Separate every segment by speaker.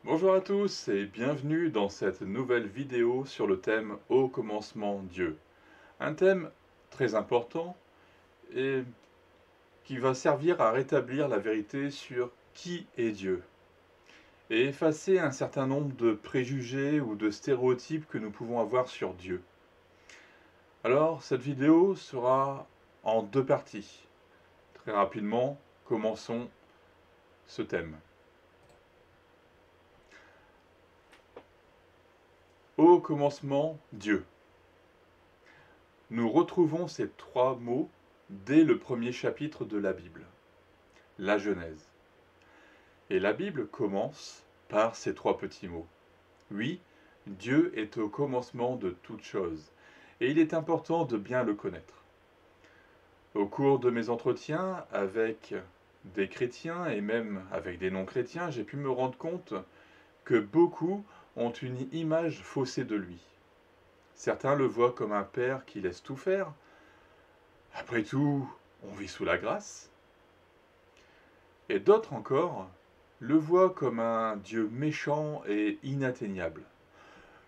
Speaker 1: Bonjour à tous et bienvenue dans cette nouvelle vidéo sur le thème Au commencement Dieu. Un thème très important et qui va servir à rétablir la vérité sur qui est Dieu et effacer un certain nombre de préjugés ou de stéréotypes que nous pouvons avoir sur Dieu. Alors, cette vidéo sera en deux parties. Très rapidement, commençons ce thème. Au commencement Dieu. Nous retrouvons ces trois mots dès le premier chapitre de la Bible, la Genèse. Et la Bible commence par ces trois petits mots. Oui, Dieu est au commencement de toutes choses, et il est important de bien le connaître. Au cours de mes entretiens avec des chrétiens et même avec des non-chrétiens, j'ai pu me rendre compte que beaucoup ont une image faussée de lui. Certains le voient comme un père qui laisse tout faire. Après tout, on vit sous la grâce. Et d'autres encore le voient comme un Dieu méchant et inatteignable.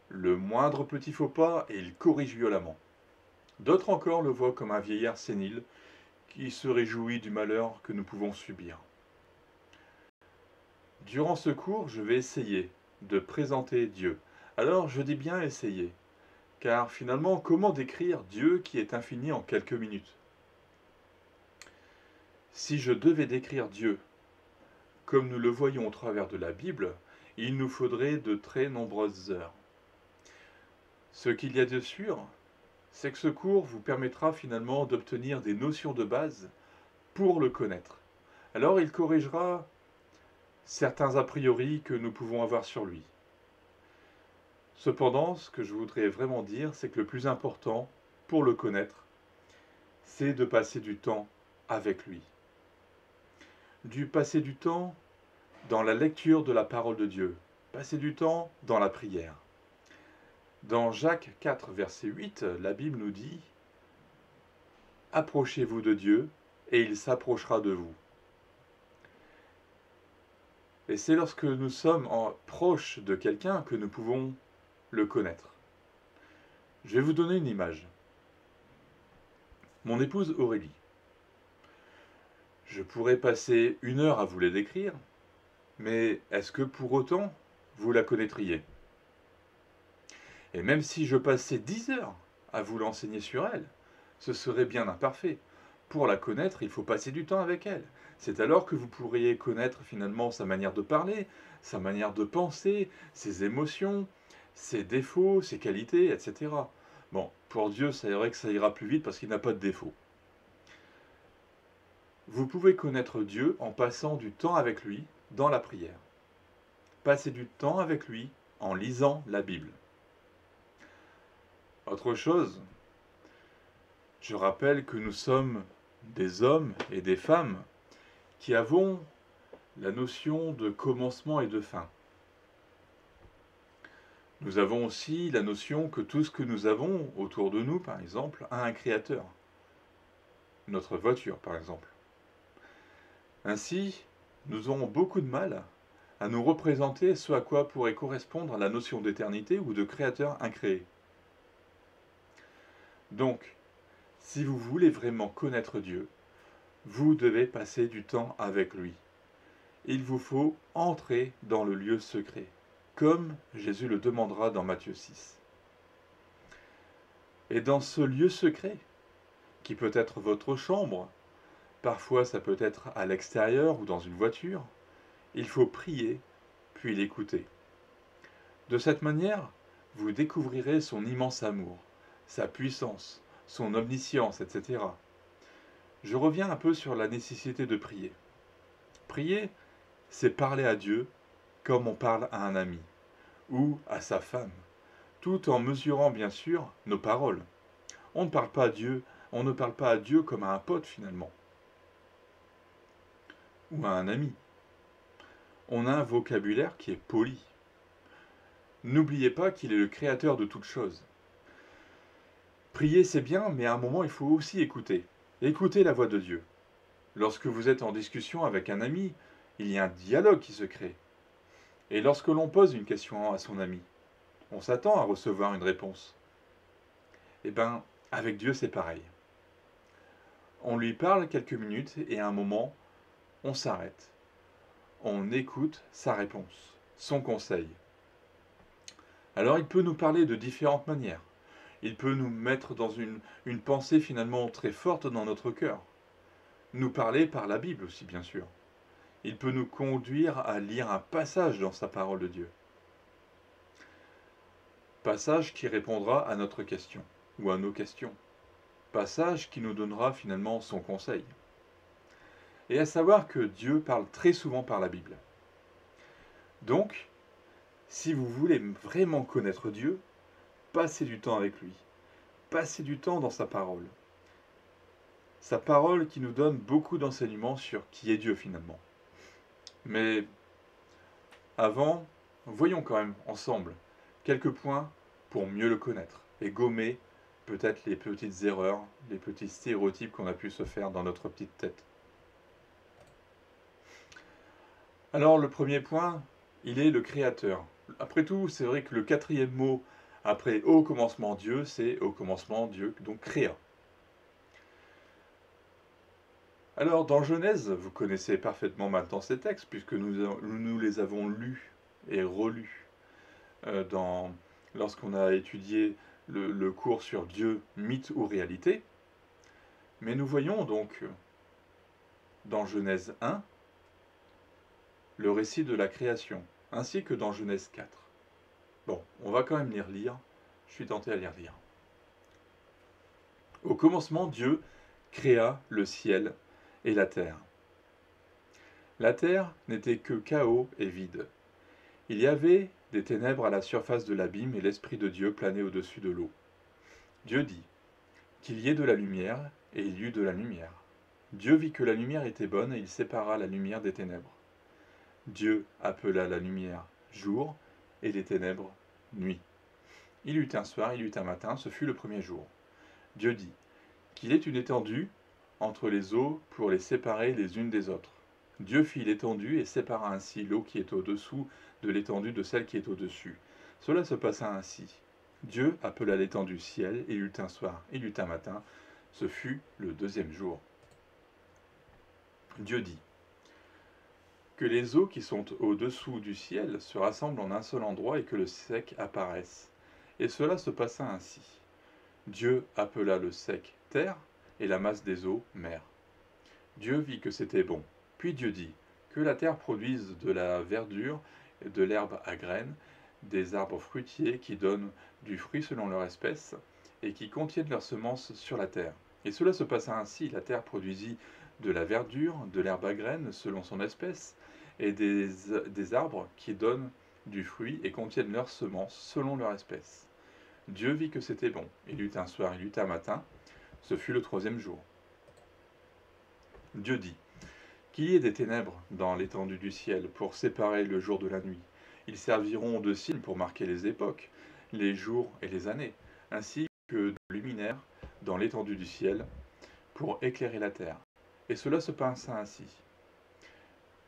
Speaker 1: Le moindre petit faux pas et il corrige violemment. D'autres encore le voient comme un vieillard sénile qui se réjouit du malheur que nous pouvons subir. Durant ce cours, je vais essayer de présenter Dieu. Alors je dis bien essayer, car finalement, comment décrire Dieu qui est infini en quelques minutes? Si je devais décrire Dieu comme nous le voyons au travers de la Bible, il nous faudrait de très nombreuses heures. Ce qu'il y a de sûr, c'est que ce cours vous permettra finalement d'obtenir des notions de base pour le connaître. Alors il corrigera certains a priori que nous pouvons avoir sur lui. Cependant, ce que je voudrais vraiment dire, c'est que le plus important pour le connaître, c'est de passer du temps avec lui. Passer du temps dans la lecture de la parole de Dieu, passer du temps dans la prière. Dans Jacques 4, verset 8, la Bible nous dit « Approchez-vous de Dieu, et il s'approchera de vous. » Et c'est lorsque nous sommes proches de quelqu'un que nous pouvons le connaître. Je vais vous donner une image. Mon épouse Aurélie. Je pourrais passer 1 heure à vous la décrire, mais est-ce que pour autant vous la connaîtriez? Et même si je passais 10 heures à vous l'enseigner sur elle, ce serait bien imparfait. Pour la connaître, il faut passer du temps avec elle. C'est alors que vous pourriez connaître finalement sa manière de parler, sa manière de penser, ses émotions, ses défauts, ses qualités, etc. Bon, pour Dieu, c'est vrai que ça ira plus vite parce qu'il n'a pas de défauts. Vous pouvez connaître Dieu en passant du temps avec lui dans la prière. Passez du temps avec lui en lisant la Bible. Autre chose, je rappelle que nous sommes des hommes et des femmes qui avons la notion de commencement et de fin. Nous avons aussi la notion que tout ce que nous avons autour de nous, par exemple, a un créateur. Notre voiture, par exemple. Ainsi, nous aurons beaucoup de mal à nous représenter ce à quoi pourrait correspondre la notion d'éternité ou de créateur incréé. Donc, si vous voulez vraiment connaître Dieu, vous devez passer du temps avec lui. Il vous faut entrer dans le lieu secret, comme Jésus le demandera dans Matthieu 6. Et dans ce lieu secret, qui peut être votre chambre, parfois ça peut être à l'extérieur ou dans une voiture, il faut prier, puis l'écouter. De cette manière, vous découvrirez son immense amour, sa puissance, son omniscience, etc. Je reviens un peu sur la nécessité de prier. Prier, c'est parler à Dieu comme on parle à un ami ou à sa femme, tout en mesurant bien sûr nos paroles. On ne parle pas à Dieu comme à un pote finalement, ou à un ami. On a un vocabulaire qui est poli. N'oubliez pas qu'il est le créateur de toutes choses. Prier c'est bien, mais à un moment il faut aussi écouter. Écoutez la voix de Dieu. Lorsque vous êtes en discussion avec un ami, il y a un dialogue qui se crée. Et lorsque l'on pose une question à son ami, on s'attend à recevoir une réponse. Eh bien, avec Dieu, c'est pareil. On lui parle quelques minutes et à un moment, on s'arrête. On écoute sa réponse, son conseil. Alors il peut nous parler de différentes manières. Il peut nous mettre dans une pensée finalement très forte dans notre cœur. Nous parler par la Bible aussi, bien sûr. Il peut nous conduire à lire un passage dans sa parole de Dieu. Passage qui répondra à notre question, ou à nos questions. Passage qui nous donnera finalement son conseil. Et à savoir que Dieu parle très souvent par la Bible. Donc, si vous voulez vraiment connaître Dieu, passez du temps avec lui. Passez du temps dans sa parole. Sa parole qui nous donne beaucoup d'enseignements sur qui est Dieu finalement. Mais avant, voyons quand même ensemble quelques points pour mieux le connaître et gommer peut-être les petites erreurs, les petits stéréotypes qu'on a pu se faire dans notre petite tête. Alors le premier point, il est le Créateur. Après tout, c'est vrai que le quatrième mot après au commencement Dieu, c'est au commencement Dieu, donc créa. Alors dans Genèse, vous connaissez parfaitement maintenant ces textes, puisque nous les avons lus et relus lorsqu'on a étudié le cours sur Dieu, mythe ou réalité. Mais nous voyons donc dans Genèse 1 le récit de la création, ainsi que dans Genèse 4. Bon, on va quand même les relire, je suis tenté à les relire. Au commencement, Dieu créa le ciel et la terre. La terre n'était que chaos et vide. Il y avait des ténèbres à la surface de l'abîme et l'Esprit de Dieu planait au-dessus de l'eau. Dieu dit qu'il y ait de la lumière, et il y eut de la lumière. Dieu vit que la lumière était bonne, et il sépara la lumière des ténèbres. Dieu appela la lumière jour, et les ténèbres nuit. Il eut un soir, il eut un matin, ce fut le premier jour. Dieu dit qu'il ait une étendue entre les eaux pour les séparer les unes des autres. Dieu fit l'étendue et sépara ainsi l'eau qui est au-dessous de l'étendue de celle qui est au-dessus. Cela se passa ainsi. Dieu appela l'étendue ciel, et il eut un soir, il eut un matin, ce fut le deuxième jour. Dieu dit que les eaux qui sont au-dessous du ciel se rassemblent en un seul endroit et que le sec apparaisse. Et cela se passa ainsi. Dieu appela le sec terre et la masse des eaux mer. Dieu vit que c'était bon. Puis Dieu dit que la terre produise de la verdure, de l'herbe à graines, des arbres fruitiers qui donnent du fruit selon leur espèce et qui contiennent leurs semences sur la terre. Et cela se passa ainsi, la terre produisit de la verdure, de l'herbe à graines selon son espèce, et des arbres qui donnent du fruit et contiennent leurs semences selon leur espèce. Dieu vit que c'était bon. Il eut un soir, il eut un matin, ce fut le troisième jour. Dieu dit qu'il y ait des ténèbres dans l'étendue du ciel pour séparer le jour de la nuit. Ils serviront de signes pour marquer les époques, les jours et les années, ainsi que de luminaires dans l'étendue du ciel pour éclairer la terre. Et cela se passa ainsi.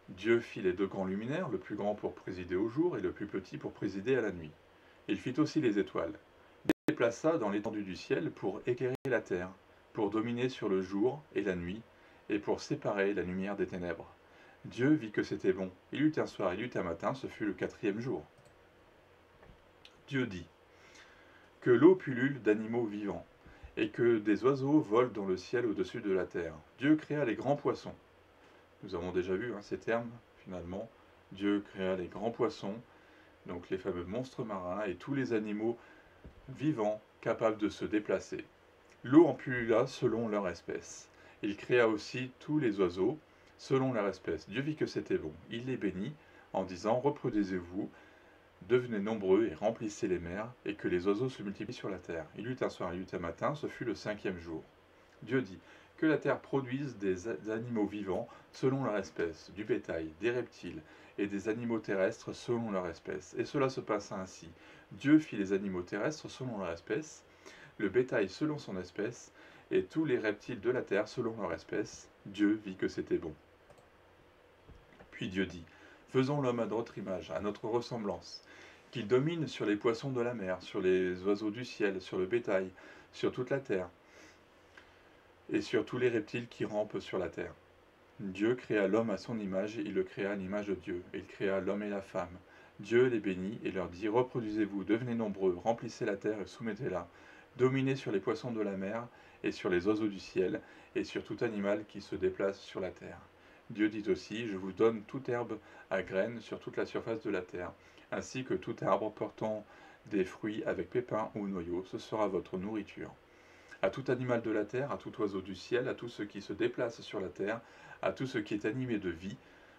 Speaker 1: Dieu fit les deux grands luminaires, le plus grand pour présider au jour et le plus petit pour présider à la nuit. Il fit aussi les étoiles. Il les plaça dans l'étendue du ciel pour éclairer la terre, pour dominer sur le jour et la nuit, et pour séparer la lumière des ténèbres. Dieu vit que c'était bon. Il eut un soir, il eut un matin, ce fut le quatrième jour. Dieu dit que l'eau pullule d'animaux vivants, et que des oiseaux volent dans le ciel au-dessus de la terre. Dieu créa les grands poissons. Nous avons déjà vu ces termes, finalement. Dieu créa les grands poissons, donc les fameux monstres marins, et tous les animaux vivants capables de se déplacer. L'eau en pullula selon leur espèce. Il créa aussi tous les oiseaux selon leur espèce. Dieu vit que c'était bon. Il les bénit en disant « Reproduisez-vous, devenez nombreux et remplissez les mers, et que les oiseaux se multiplient sur la terre. » Il eut un soir, il eut un matin, ce fut le cinquième jour. Dieu dit que la terre produise des animaux vivants selon leur espèce, du bétail, des reptiles et des animaux terrestres selon leur espèce. Et cela se passa ainsi. Dieu fit les animaux terrestres selon leur espèce, le bétail selon son espèce, et tous les reptiles de la terre selon leur espèce. Dieu vit que c'était bon. Puis Dieu dit Faisons l'homme à notre image, à notre ressemblance, qu'il domine sur les poissons de la mer, sur les oiseaux du ciel, sur le bétail, sur toute la terre, et sur tous les reptiles qui rampent sur la terre. Dieu créa l'homme à son image, et il le créa à l'image de Dieu. Il créa l'homme et la femme. Dieu les bénit et leur dit, reproduisez-vous, devenez nombreux, remplissez la terre et soumettez-la. Dominez sur les poissons de la mer et sur les oiseaux du ciel et sur tout animal qui se déplace sur la terre. Dieu dit aussi, je vous donne toute herbe à graines sur toute la surface de la terre, ainsi que tout arbre portant des fruits avec pépins ou noyaux, ce sera votre nourriture. À tout animal de la terre, à tout oiseau du ciel, à tout ce qui se déplace sur la terre, à tout ce qui est animé de vie,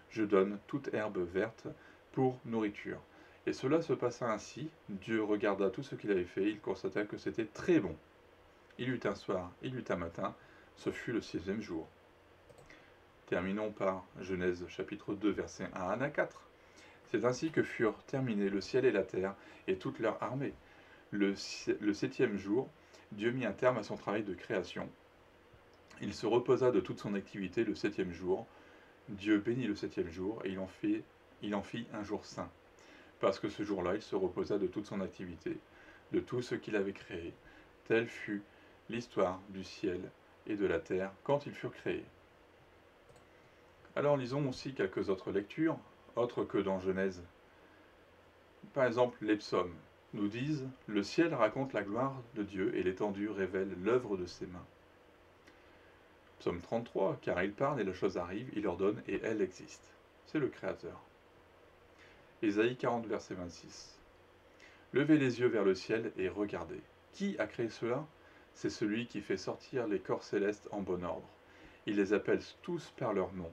Speaker 1: je donne toute herbe verte pour nourriture. Et cela se passa ainsi. Dieu regarda tout ce qu'il avait fait, il constata que c'était très bon. Il eut un soir, il eut un matin, ce fut le 6e jour. Terminons par Genèse chapitre 2, versets 1 à 4. C'est ainsi que furent terminés le ciel et la terre et toute leur armée. Le 7e jour, Dieu mit un terme à son travail de création. Il se reposa de toute son activité le 7e jour. Dieu bénit le 7e jour et il en fit un jour saint. Parce que ce jour-là, il se reposa de toute son activité, de tout ce qu'il avait créé. Telle fut l'histoire du ciel et de la terre quand ils furent créés. Alors lisons aussi quelques autres lectures, autres que dans Genèse. Par exemple, les psaumes nous disent « Le ciel raconte la gloire de Dieu et l'étendue révèle l'œuvre de ses mains. » Psaume 33, « Car il parle et la chose arrive, il ordonne et elle existe. » C'est le Créateur. Ésaïe 40, verset 26. « Levez les yeux vers le ciel et regardez. Qui a créé cela? C'est celui qui fait sortir les corps célestes en bon ordre. Il les appelle tous par leur nom.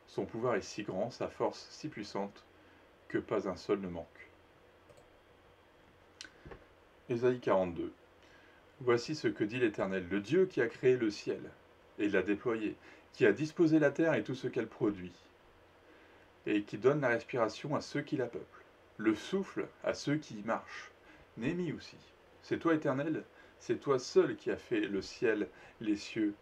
Speaker 1: Son pouvoir est si grand, sa force si puissante, que pas un seul ne manque. » Ésaïe 42. Voici ce que dit l'Éternel, le Dieu qui a créé le ciel et l'a déployé, qui a disposé la terre et tout ce qu'elle produit, et qui donne la respiration à ceux qui la peuplent, le souffle à ceux qui y marchent. Néhémie aussi. C'est toi, Éternel, c'est toi seul qui as fait le ciel, les cieux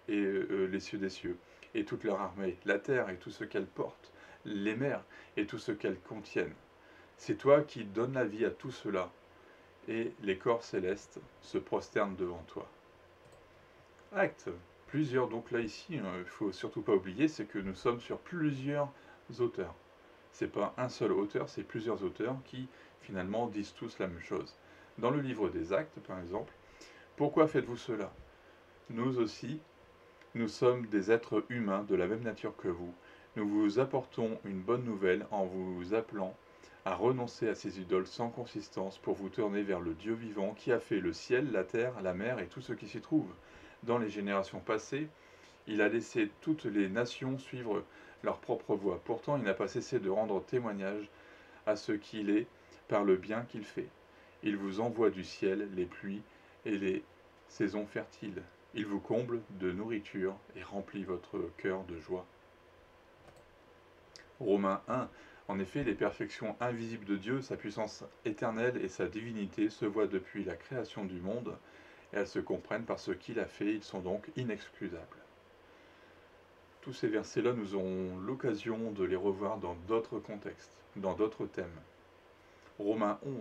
Speaker 1: et les cieux des cieux, et toute leur armée, la terre et tout ce qu'elle porte, les mers et tout ce qu'elles contiennent. C'est toi qui donnes la vie à tout cela, et les corps célestes se prosternent devant toi. Acte. Plusieurs, donc là ici, il ne faut surtout pas oublier, c'est que nous sommes sur plusieurs auteurs. C'est pas un seul auteur, c'est plusieurs auteurs qui finalement disent tous la même chose. Dans le livre des Actes, par exemple, pourquoi faites-vous cela? Nous aussi, nous sommes des êtres humains de la même nature que vous. Nous vous apportons une bonne nouvelle en vous appelant à renoncer à ces idoles sans consistance pour vous tourner vers le Dieu vivant qui a fait le ciel, la terre, la mer et tout ce qui s'y trouve. Dans les générations passées, il a laissé toutes les nations suivre leur propre voie. Pourtant, il n'a pas cessé de rendre témoignage à ce qu'il est par le bien qu'il fait. Il vous envoie du ciel les pluies et les saisons fertiles. Il vous comble de nourriture et remplit votre cœur de joie. Romains 1. En effet, les perfections invisibles de Dieu, sa puissance éternelle et sa divinité se voient depuis la création du monde, et elles se comprennent par ce qu'il a fait, ils sont donc inexcusables. Tous ces versets-là, nous aurons l'occasion de les revoir dans d'autres contextes, dans d'autres thèmes. Romains 11.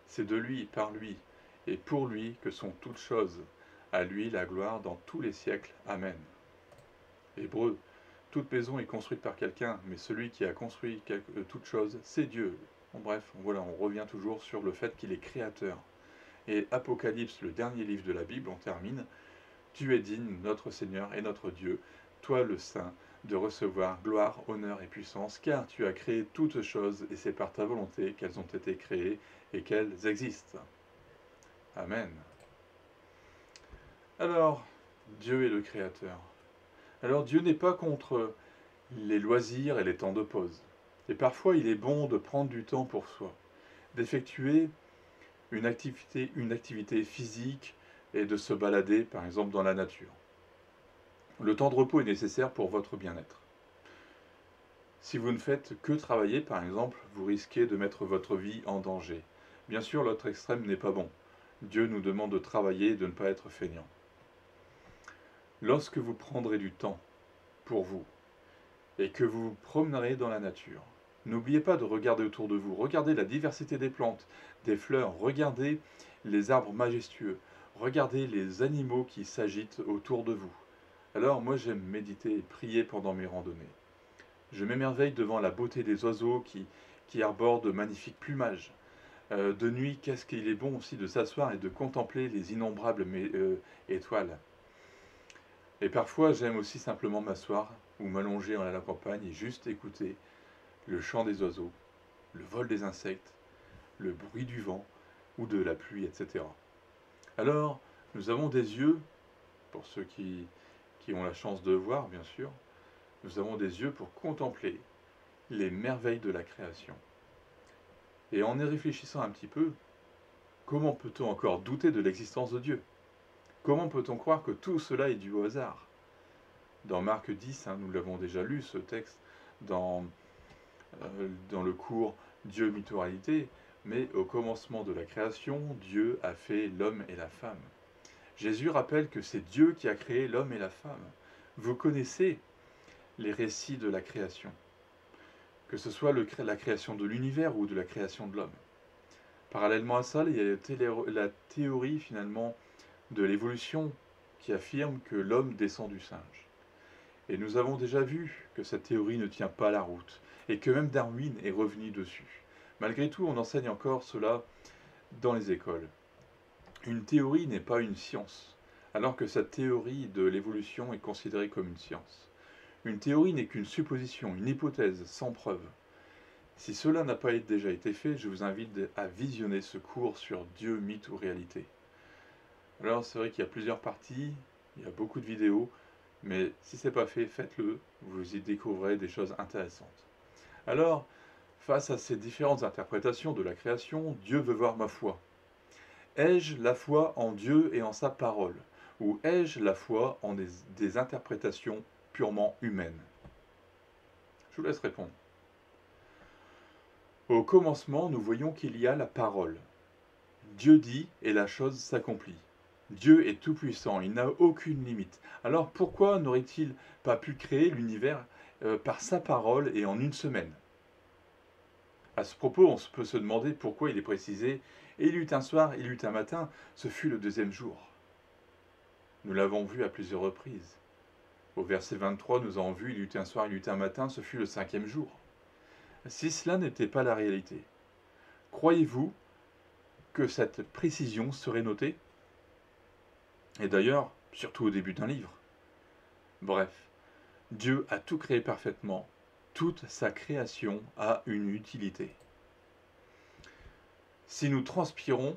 Speaker 1: C'est de lui, par lui, et pour lui que sont toutes choses. À lui la gloire dans tous les siècles. Amen. Hébreux. Toute maison est construite par quelqu'un, mais celui qui a construit toute chose, c'est Dieu. Bon, bref, voilà, on revient toujours sur le fait qu'il est créateur. Et Apocalypse, le dernier livre de la Bible, on termine. Tu es digne, notre Seigneur et notre Dieu, toi le Saint, de recevoir gloire, honneur et puissance, car tu as créé toutes choses, et c'est par ta volonté qu'elles ont été créées et qu'elles existent. Amen. Alors, Dieu est le Créateur. Alors Dieu n'est pas contre les loisirs et les temps de pause. Et parfois il est bon de prendre du temps pour soi, d'effectuer une activité physique et de se balader par exemple dans la nature. Le temps de repos est nécessaire pour votre bien-être. Si vous ne faites que travailler par exemple, vous risquez de mettre votre vie en danger. Bien sûr, l'autre extrême n'est pas bon. Dieu nous demande de travailler et de ne pas être feignant. Lorsque vous prendrez du temps pour vous et que vous vous promènerez dans la nature, N'oubliez pas de regarder autour de vous. Regardez la diversité des plantes, des fleurs. Regardez les arbres majestueux. Regardez les animaux qui s'agitent autour de vous. Alors moi j'aime méditer et prier pendant mes randonnées. Je m'émerveille devant la beauté des oiseaux qui arborent de magnifiques plumages. De nuit, qu'est-ce qu'il est bon aussi de s'asseoir et de contempler les innombrables étoiles. Et parfois, j'aime aussi simplement m'asseoir ou m'allonger à la campagne et juste écouter le chant des oiseaux, le vol des insectes, le bruit du vent ou de la pluie, etc. Alors, nous avons des yeux, pour ceux qui ont la chance de voir, bien sûr, nous avons des yeux pour contempler les merveilles de la création. Et en y réfléchissant un petit peu, comment peut-on encore douter de l'existence de Dieu? Comment peut-on croire que tout cela est dû au hasard? Dans Marc 10, nous l'avons déjà lu, ce texte, dans le cours Dieu, mytho-réalité, mais au commencement de la création, Dieu a fait l'homme et la femme. Jésus rappelle que c'est Dieu qui a créé l'homme et la femme. Vous connaissez les récits de la création, que ce soit la création de l'univers ou de la création de l'homme. Parallèlement à ça, il y a la théorie finalement de l'évolution qui affirme que l'homme descend du singe. Et nous avons déjà vu que cette théorie ne tient pas la route, et que même Darwin est revenu dessus. Malgré tout, on enseigne encore cela dans les écoles. Une théorie n'est pas une science, alors que cette théorie de l'évolution est considérée comme une science. Une théorie n'est qu'une supposition, une hypothèse, sans preuve. Si cela n'a pas déjà été fait, je vous invite à visionner ce cours sur Dieu, mythe ou réalité. Alors c'est vrai qu'il y a plusieurs parties, il y a beaucoup de vidéos, mais si ce n'est pas fait, faites-le, vous y découvrez des choses intéressantes. Alors, face à ces différentes interprétations de la création, Dieu veut voir ma foi. Ai-je la foi en Dieu et en sa parole? Ou ai-je la foi en des interprétations purement humaines? Je vous laisse répondre. Au commencement, nous voyons qu'il y a la parole. Dieu dit et la chose s'accomplit. Dieu est tout-puissant, il n'a aucune limite. Alors pourquoi n'aurait-il pas pu créer l'univers par sa parole et en une semaine? À ce propos, on peut se demander pourquoi il est précisé « Et il eut un soir, il eut un matin, ce fut le deuxième jour ». Nous l'avons vu à plusieurs reprises. Au verset 23, nous avons vu « Il eut un soir, il eut un matin, ce fut le cinquième jour ». Si cela n'était pas la réalité, croyez-vous que cette précision serait notée? Et d'ailleurs, surtout au début d'un livre. Bref, Dieu a tout créé parfaitement. Toute sa création a une utilité. Si nous transpirons,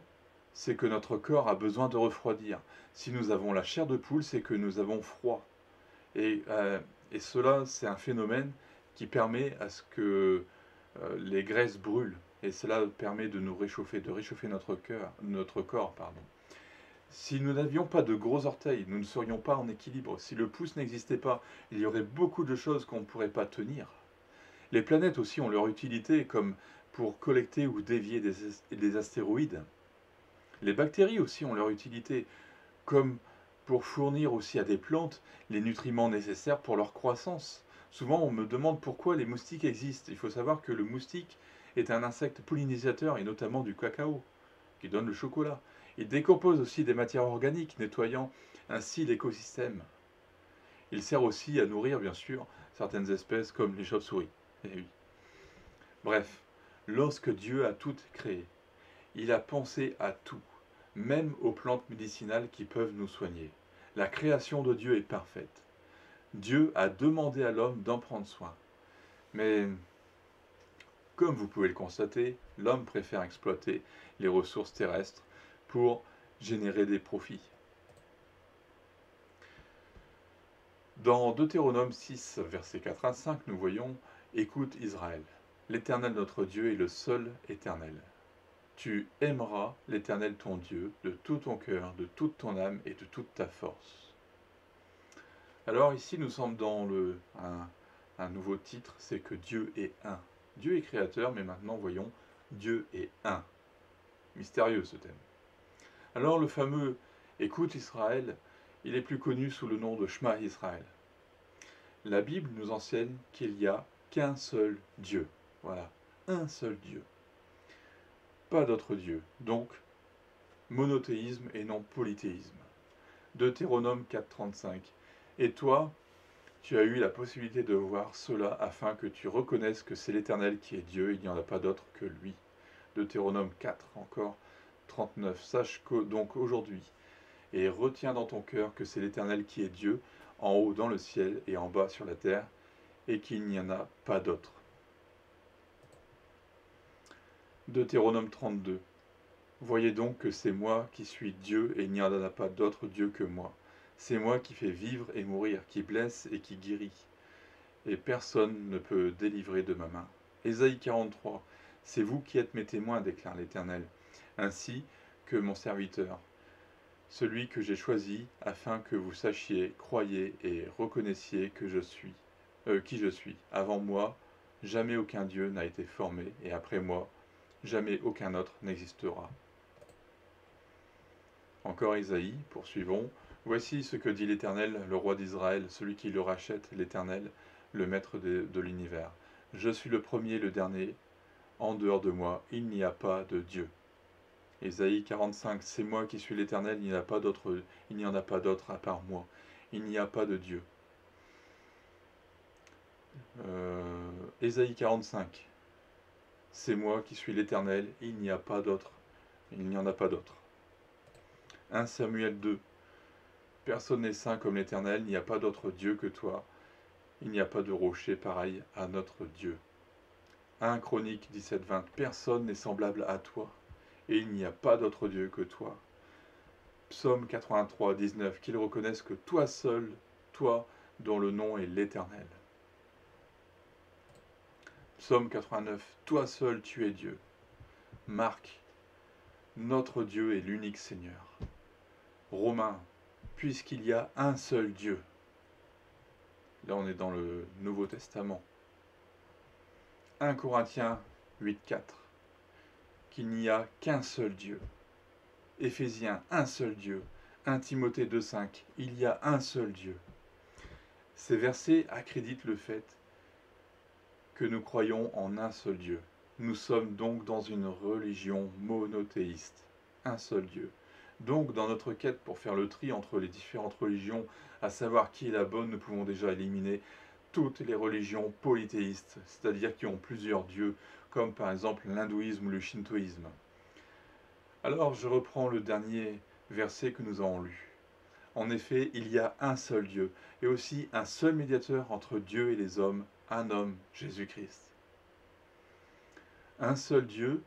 Speaker 1: c'est que notre corps a besoin de refroidir. Si nous avons la chair de poule, c'est que nous avons froid. Et cela, c'est un phénomène qui permet à ce que les graisses brûlent. Et cela permet de nous réchauffer, de réchauffer notre corps. Si nous n'avions pas de gros orteils, nous ne serions pas en équilibre. Si le pouce n'existait pas, il y aurait beaucoup de choses qu'on ne pourrait pas tenir. Les planètes aussi ont leur utilité, comme pour collecter ou dévier des astéroïdes. Les bactéries aussi ont leur utilité, comme pour fournir aussi à des plantes les nutriments nécessaires pour leur croissance. Souvent, on me demande pourquoi les moustiques existent. Il faut savoir que le moustique est un insecte pollinisateur, et notamment du cacao, qui donne le chocolat. Il décompose aussi des matières organiques, nettoyant ainsi l'écosystème. Il sert aussi à nourrir, bien sûr, certaines espèces comme les chauves-souris. Eh oui. Bref, lorsque Dieu a tout créé, il a pensé à tout, même aux plantes médicinales qui peuvent nous soigner. La création de Dieu est parfaite. Dieu a demandé à l'homme d'en prendre soin. Mais, comme vous pouvez le constater, l'homme préfère exploiter les ressources terrestres pour générer des profits. Dans Deutéronome 6, versets 4 à 5, nous voyons « Écoute Israël, l'Éternel notre Dieu est le seul éternel. Tu aimeras l'Éternel ton Dieu de tout ton cœur, de toute ton âme et de toute ta force. » Alors ici nous sommes dans un nouveau titre, c'est que Dieu est un. Dieu est créateur, mais maintenant voyons, Dieu est un. Mystérieux ce thème. Alors le fameux « Écoute Israël », il est plus connu sous le nom de Shema Israël. La Bible nous enseigne qu'il n'y a qu'un seul Dieu. Voilà, un seul Dieu. Pas d'autre Dieu. Donc, monothéisme et non polythéisme. Deutéronome 4.35. Et toi, tu as eu la possibilité de voir cela afin que tu reconnaisses que c'est l'Éternel qui est Dieu, il n'y en a pas d'autre que lui. Deutéronome 4, encore 39. Sache que, donc aujourd'hui, et retiens dans ton cœur que c'est l'Éternel qui est Dieu, en haut dans le ciel et en bas sur la terre, et qu'il n'y en a pas d'autre. Deutéronome 32. Voyez donc que c'est moi qui suis Dieu, et il n'y en a pas d'autre Dieu que moi. C'est moi qui fais vivre et mourir, qui blesse et qui guérit. Et personne ne peut délivrer de ma main. Ésaïe 43. C'est vous qui êtes mes témoins, déclare l'Éternel, ainsi que mon serviteur, celui que j'ai choisi, afin que vous sachiez, croyiez et reconnaissiez que qui je suis. Avant moi, jamais aucun Dieu n'a été formé, et après moi, jamais aucun autre n'existera. Encore Isaïe, poursuivons. Voici ce que dit l'Éternel, le roi d'Israël, celui qui le rachète, l'Éternel, le maître de l'univers. Je suis le premier et le dernier, en dehors de moi, il n'y a pas de Dieu. Ésaïe 45, c'est moi qui suis l'Éternel, il n'y en a pas d'autre à part moi. Il n'y a pas de Dieu. Ésaïe 45, c'est moi qui suis l'Éternel, il n'y a pas d'autre. Il n'y en a pas d'autre. 1 Samuel 2, personne n'est saint comme l'Éternel, il n'y a pas d'autre Dieu que toi. Il n'y a pas de rocher pareil à notre Dieu. 1 Chronique 17, 20, personne n'est semblable à toi, et il n'y a pas d'autre Dieu que toi. Psaume 83, 19, qu'ils reconnaissent que toi seul, toi dont le nom est l'Éternel. Psaume 89, toi seul tu es Dieu. Marc, notre Dieu est l'unique Seigneur. Romains, puisqu'il y a un seul Dieu. Là on est dans le Nouveau Testament. 1 Corinthiens 8, 4, qu'il n'y a qu'un seul Dieu. Éphésiens, un seul Dieu. 1 Timothée 2, 5, il y a un seul Dieu. Ces versets accréditent le fait que nous croyons en un seul Dieu. Nous sommes donc dans une religion monothéiste, un seul Dieu. Donc, dans notre quête pour faire le tri entre les différentes religions, à savoir qui est la bonne, nous pouvons déjà éliminer toutes les religions polythéistes, c'est-à-dire qui ont plusieurs dieux, comme par exemple l'hindouisme ou le shintoïsme. Alors, je reprends le dernier verset que nous avons lu. En effet, il y a un seul Dieu, et aussi un seul médiateur entre Dieu et les hommes, un homme, Jésus-Christ. Un seul Dieu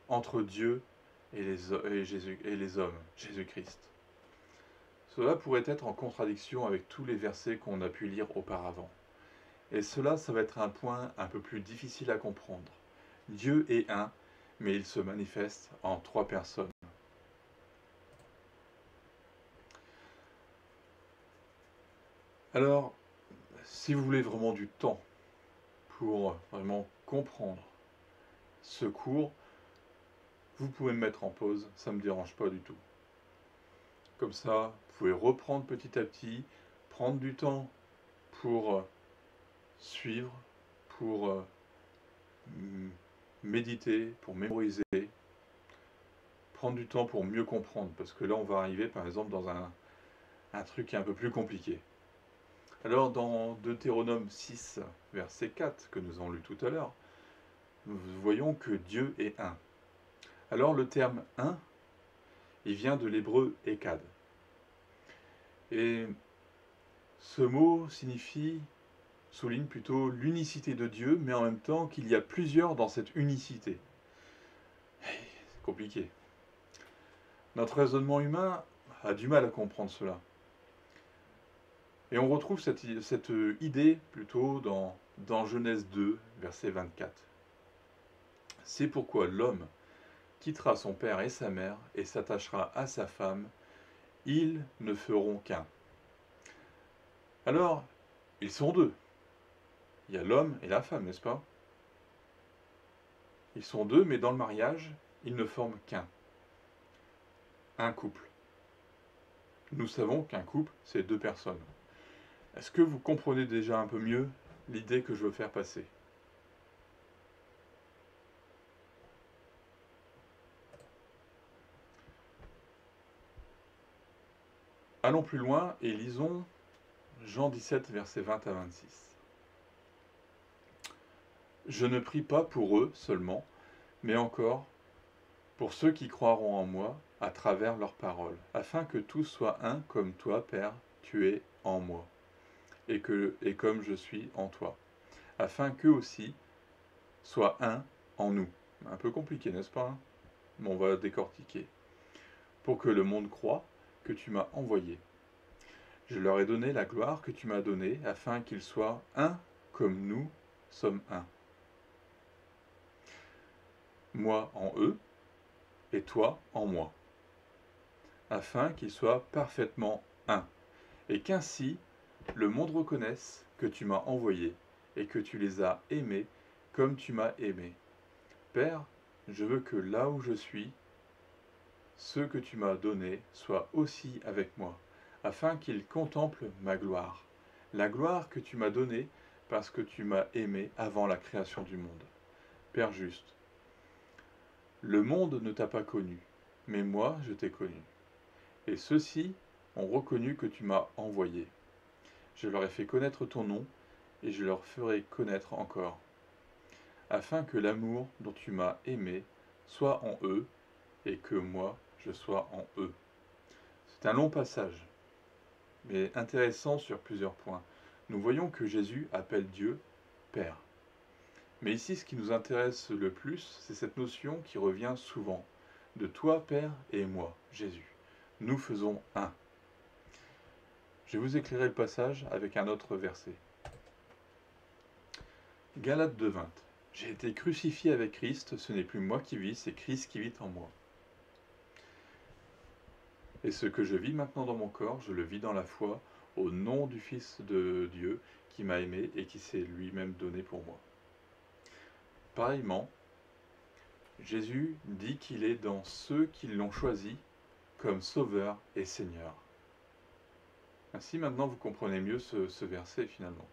Speaker 1: entre Dieu et les hommes, Jésus-Christ. Cela pourrait être en contradiction avec tous les versets qu'on a pu lire auparavant. Et cela, ça va être un point un peu plus difficile à comprendre. Dieu est un, mais il se manifeste en trois personnes. Alors, si vous voulez vraiment du temps pour vraiment comprendre ce cours, vous pouvez me mettre en pause, ça ne me dérange pas du tout. Comme ça, vous pouvez reprendre petit à petit, prendre du temps pour suivre, pour méditer, pour mémoriser, prendre du temps pour mieux comprendre, parce que là on va arriver par exemple dans un truc qui est un peu plus compliqué. Alors dans Deutéronome 6, verset 4, que nous avons lu tout à l'heure, nous voyons que Dieu est un. Alors le terme un, il vient de l'hébreu Echad. Et ce mot souligne plutôt l'unicité de Dieu, mais en même temps qu'il y a plusieurs dans cette unicité. C'est compliqué. Notre raisonnement humain a du mal à comprendre cela. Et on retrouve cette idée plutôt dans Genèse 2, verset 24. C'est pourquoi l'homme quittera son père et sa mère et s'attachera à sa femme, ils ne feront qu'un. Alors, ils sont deux. Il y a l'homme et la femme, n'est-ce pas? Ils sont deux, mais dans le mariage, ils ne forment qu'un. Un couple. Nous savons qu'un couple, c'est deux personnes. Est-ce que vous comprenez déjà un peu mieux l'idée que je veux faire passer? Allons plus loin et lisons Jean 17, versets 20 à 26. Je ne prie pas pour eux seulement, mais encore pour ceux qui croiront en moi à travers leurs paroles, afin que tous soient un comme toi, Père, tu es en moi, et comme je suis en toi, afin qu'eux aussi soient un en nous. Un peu compliqué, n'est-ce pas, hein? Mais on va décortiquer. Pour que le monde croie que tu m'as envoyé. Je leur ai donné la gloire que tu m'as donnée, afin qu'ils soient un comme nous sommes un. Moi en eux, et toi en moi, afin qu'ils soient parfaitement un, et qu'ainsi le monde reconnaisse que tu m'as envoyé, et que tu les as aimés comme tu m'as aimé. Père, je veux que là où je suis, ceux que tu m'as donnés soient aussi avec moi, afin qu'ils contemplent ma gloire, la gloire que tu m'as donnée parce que tu m'as aimé avant la création du monde. Père juste, le monde ne t'a pas connu, mais moi je t'ai connu. Et ceux-ci ont reconnu que tu m'as envoyé. Je leur ai fait connaître ton nom, et je leur ferai connaître encore, afin que l'amour dont tu m'as aimé soit en eux, et que moi je sois en eux. C'est un long passage, mais intéressant sur plusieurs points. Nous voyons que Jésus appelle Dieu Père. Mais ici, ce qui nous intéresse le plus, c'est cette notion qui revient souvent, de toi, Père, et moi, Jésus. Nous faisons un. Je vais vous éclairer le passage avec un autre verset. Galates 2,20. J'ai été crucifié avec Christ, ce n'est plus moi qui vis, c'est Christ qui vit en moi. Et ce que je vis maintenant dans mon corps, je le vis dans la foi, au nom du Fils de Dieu qui m'a aimé et qui s'est lui-même donné pour moi. Pareillement, Jésus dit qu'il est dans ceux qui l'ont choisi comme Sauveur et Seigneur. Ainsi maintenant vous comprenez mieux ce verset finalement.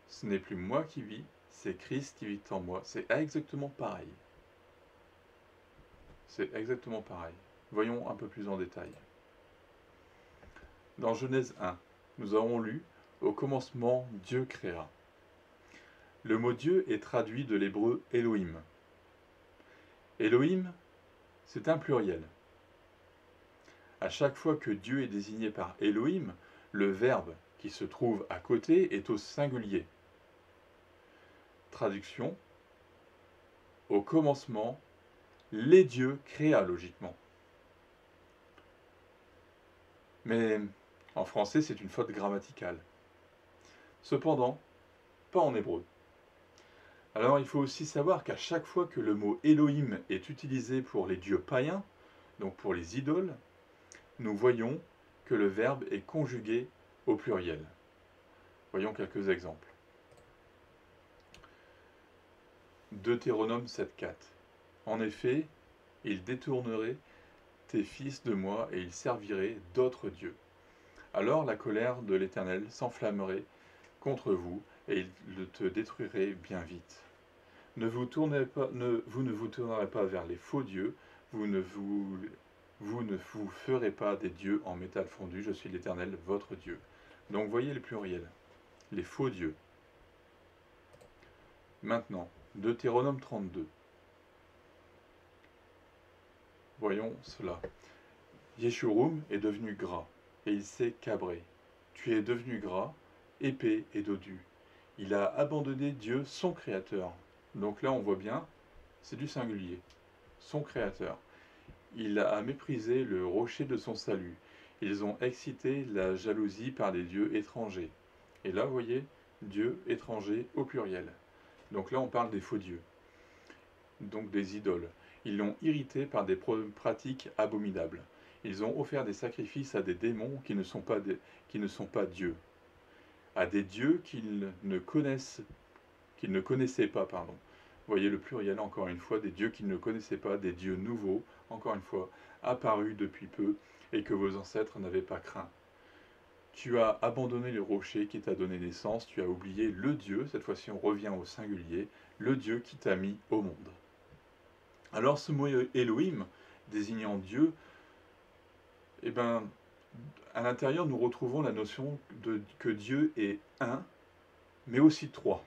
Speaker 1: Ce n'est plus moi qui vis, c'est Christ qui vit en moi. C'est exactement pareil. C'est exactement pareil. Voyons un peu plus en détail. Dans Genèse 1, nous avons lu « Au commencement, Dieu créa ». Le mot Dieu est traduit de l'hébreu Elohim. Elohim, c'est un pluriel. À chaque fois que Dieu est désigné par Elohim, le verbe qui se trouve à côté est au singulier. Traduction, au commencement, les dieux créa logiquement. Mais en français, c'est une faute grammaticale. Cependant, pas en hébreu. Alors il faut aussi savoir qu'à chaque fois que le mot Elohim est utilisé pour les dieux païens, donc pour les idoles, nous voyons que le verbe est conjugué au pluriel. Voyons quelques exemples. Deutéronome 7,4. En effet, ils détourneraient tes fils de moi et ils serviraient d'autres dieux. Alors la colère de l'Éternel s'enflammerait contre vous et il te détruirait bien vite. Vous ne vous tournerez pas vers les faux dieux, vous ne vous ferez pas des dieux en métal fondu, je suis l'Éternel, votre Dieu. Donc voyez le pluriel, les faux dieux. Maintenant, Deutéronome 32. Voyons cela. Yeshurun est devenu gras, et il s'est cabré. Tu es devenu gras, épais et dodu. Il a abandonné Dieu, son Créateur. Donc là, on voit bien, c'est du singulier. Son Créateur. Il a méprisé le rocher de son salut. Ils ont excité la jalousie par des dieux étrangers. Et là, vous voyez, Dieu étranger au pluriel. Donc là, on parle des faux dieux. Donc des idoles. Ils l'ont irrité par des pratiques abominables. Ils ont offert des sacrifices à des démons qui ne sont pas dieux, à des dieux qu'ils ne connaissaient pas, pardon. Voyez le pluriel encore une fois, des dieux qu'ils ne connaissaient pas, des dieux nouveaux, encore une fois, apparus depuis peu et que vos ancêtres n'avaient pas craint. Tu as abandonné le rocher qui t'a donné naissance, tu as oublié le Dieu, cette fois-ci on revient au singulier, le Dieu qui t'a mis au monde. Alors ce mot Elohim, désignant Dieu, eh ben, À l'intérieur, nous retrouvons la notion que Dieu est un, mais aussi trois.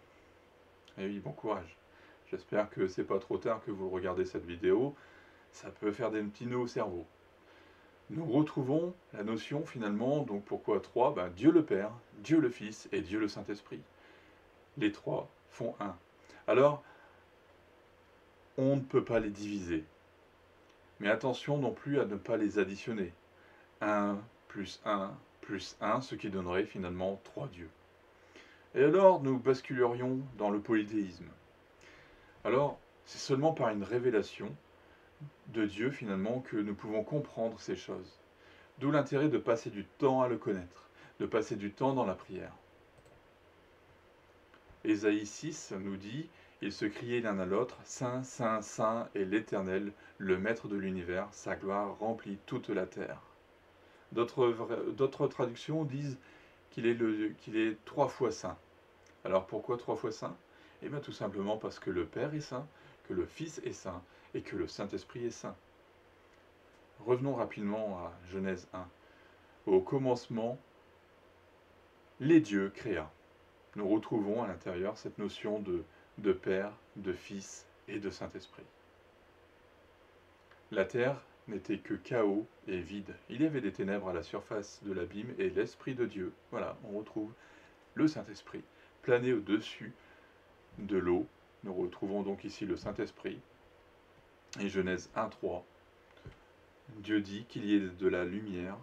Speaker 1: Et oui, bon courage. J'espère que c'est pas trop tard que vous regardez cette vidéo. Ça peut faire des petits nœuds au cerveau. Nous retrouvons la notion finalement, donc pourquoi trois? Dieu le Père, Dieu le Fils et Dieu le Saint-Esprit. Les trois font un. Alors, on ne peut pas les diviser. Mais attention non plus à ne pas les additionner. 1 plus 1 plus 1, ce qui donnerait finalement 3 dieux. Et alors, nous basculerions dans le polythéisme. Alors, c'est seulement par une révélation de Dieu finalement que nous pouvons comprendre ces choses. D'où l'intérêt de passer du temps à le connaître, de passer du temps dans la prière. Ésaïe 6 nous dit, ils se criaient l'un à l'autre, Saint, Saint, Saint est l'Éternel, le Maître de l'univers, sa gloire remplit toute la terre. D'autres traductions disent qu'il est 3 fois saint. Alors pourquoi 3 fois saint? Eh bien tout simplement parce que le Père est saint, que le Fils est saint et que le Saint-Esprit est saint. Revenons rapidement à Genèse 1. Au commencement, les dieux créa. Nous retrouvons à l'intérieur cette notion de Père, de Fils et de Saint-Esprit. La terre n'était que chaos et vide. Il y avait des ténèbres à la surface de l'abîme et l'Esprit de Dieu, voilà, on retrouve le Saint-Esprit, plané au-dessus de l'eau. Nous retrouvons donc ici le Saint-Esprit. Et Genèse 1:3, Dieu dit qu'il y ait de la lumière,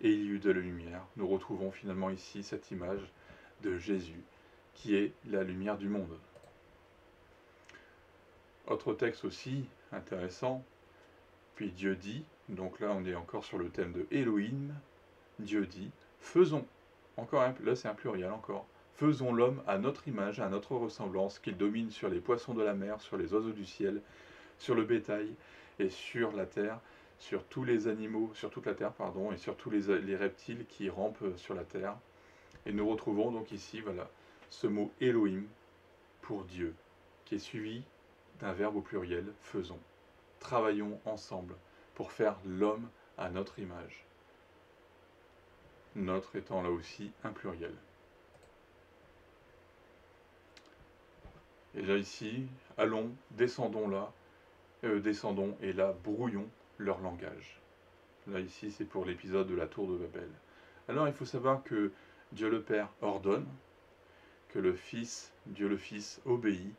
Speaker 1: et il y eut de la lumière. Nous retrouvons finalement ici cette image de Jésus, qui est la lumière du monde. Autre texte aussi intéressant, puis Dieu dit, donc là on est encore sur le thème de Elohim, Dieu dit, faisons, là c'est un pluriel encore, faisons l'homme à notre image, à notre ressemblance, qu'il domine sur les poissons de la mer, sur les oiseaux du ciel, sur le bétail et sur la terre, sur tous les animaux, sur toute la terre, pardon, et sur tous les reptiles qui rampent sur la terre. Et nous retrouvons donc ici, voilà, ce mot Elohim pour Dieu, qui est suivi d'un verbe au pluriel, faisons. Travaillons ensemble pour faire l'homme à notre image. Notre étant là aussi un pluriel. Et là ici, allons, descendons là, descendons et là, brouillons leur langage. Là ici, c'est pour l'épisode de la tour de Babel. Alors il faut savoir que Dieu le Père ordonne, que le Fils, Dieu le Fils obéit,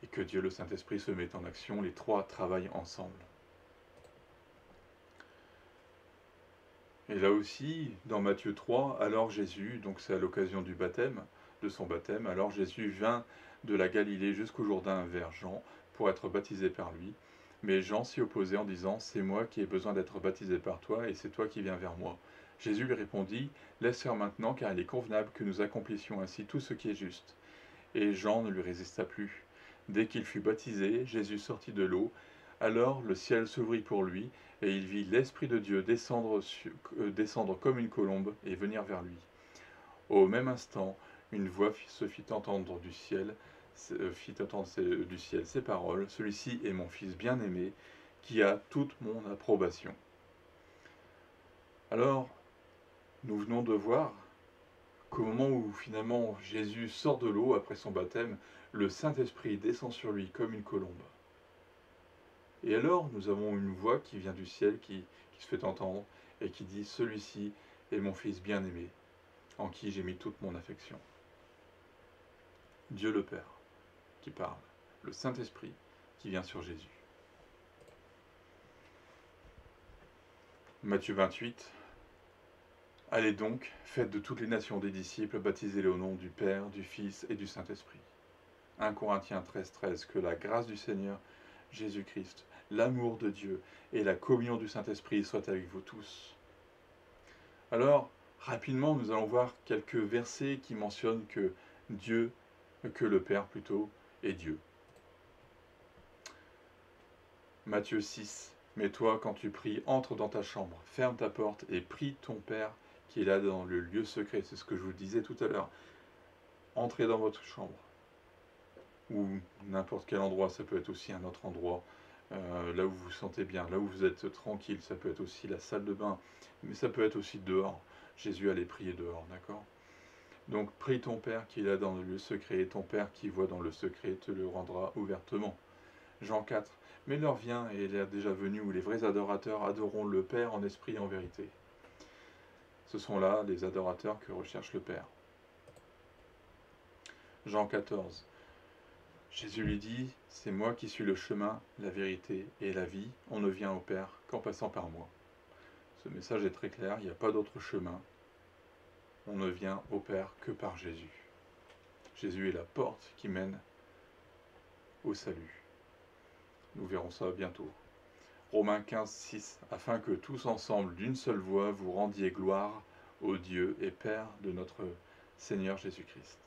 Speaker 1: et que Dieu le Saint-Esprit se met en action, les trois travaillent ensemble. Et là aussi, dans Matthieu 3, alors Jésus, donc c'est à l'occasion du baptême, de son baptême, alors Jésus vint de la Galilée jusqu'au Jourdain vers Jean pour être baptisé par lui. Mais Jean s'y opposait en disant, c'est moi qui ai besoin d'être baptisé par toi, et c'est toi qui viens vers moi. Jésus lui répondit, laisse faire maintenant, car il est convenable que nous accomplissions ainsi tout ce qui est juste. Et Jean ne lui résista plus. Dès qu'il fut baptisé, Jésus sortit de l'eau. Alors le ciel s'ouvrit pour lui, et il vit l'Esprit de Dieu descendre comme une colombe et venir vers lui. Au même instant, une voix se fit entendre du ciel, ces paroles, celui-ci est mon Fils bien-aimé, qui a toute mon approbation. Alors, nous venons de voir qu'au moment où finalement Jésus sort de l'eau après son baptême, le Saint-Esprit descend sur lui comme une colombe. Et alors, nous avons une voix qui vient du ciel, qui se fait entendre, et qui dit « Celui-ci est mon Fils bien-aimé, en qui j'ai mis toute mon affection. » Dieu le Père qui parle, le Saint-Esprit qui vient sur Jésus. Matthieu 28. Allez donc, faites de toutes les nations des disciples, baptisez-les au nom du Père, du Fils et du Saint-Esprit. 1 Corinthiens 13:13. Que la grâce du Seigneur Jésus-Christ, l'amour de Dieu et la communion du Saint-Esprit soient avec vous tous. Alors, rapidement, nous allons voir quelques versets qui mentionnent que le Père plutôt, est Dieu. Matthieu 6. Mais toi, quand tu pries, entre dans ta chambre, ferme ta porte et prie ton Père qui est là dans le lieu secret. C'est ce que je vous disais tout à l'heure. Entrez dans votre chambre, ou n'importe quel endroit, ça peut être aussi un autre endroit, là où vous vous sentez bien, là où vous êtes tranquille. Ça peut être aussi la salle de bain, mais ça peut être aussi dehors. Jésus allait prier dehors, d'accord? Donc prie ton Père qui est là dans le lieu secret, et ton Père qui voit dans le secret te le rendra ouvertement. Jean 4. Mais l'heure vient, et elle est déjà venue, où les vrais adorateurs adoreront le Père en esprit et en vérité. Ce sont là les adorateurs que recherche le Père. Jean 14. Jésus lui dit, c'est moi qui suis le chemin, la vérité et la vie. On ne vient au Père qu'en passant par moi. Ce message est très clair, il n'y a pas d'autre chemin. On ne vient au Père que par Jésus. Jésus est la porte qui mène au salut. Nous verrons ça bientôt. Romains 15, 6. Afin que tous ensemble, d'une seule voix, vous rendiez gloire au Dieu et Père de notre Seigneur Jésus-Christ.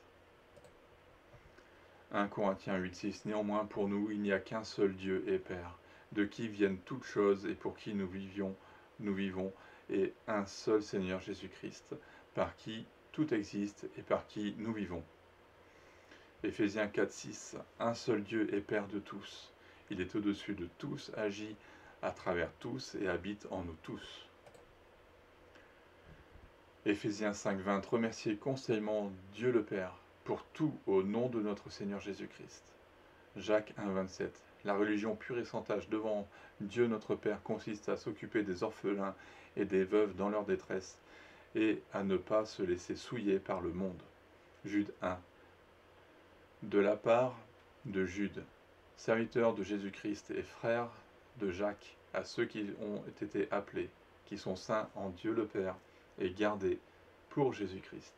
Speaker 1: 1 Corinthiens 8, 6. Néanmoins, pour nous, il n'y a qu'un seul Dieu et Père, de qui viennent toutes choses et pour qui nous vivons, et un seul Seigneur Jésus-Christ, par qui tout existe et par qui nous vivons. Éphésiens 4, 6. Un seul Dieu est Père de tous. Il est au-dessus de tous, agit à travers tous et habite en nous tous. Éphésiens 5, 20. Remerciez constamment Dieu le Père pour tout au nom de notre Seigneur Jésus-Christ. Jacques 1, 27. La religion pure et sans tache devant Dieu notre Père consiste à s'occuper des orphelins et des veuves dans leur détresse et à ne pas se laisser souiller par le monde. Jude 1. De la part de Jude, serviteur de Jésus-Christ et frère de Jacques, à ceux qui ont été appelés, qui sont saints en Dieu le Père et gardés pour Jésus-Christ.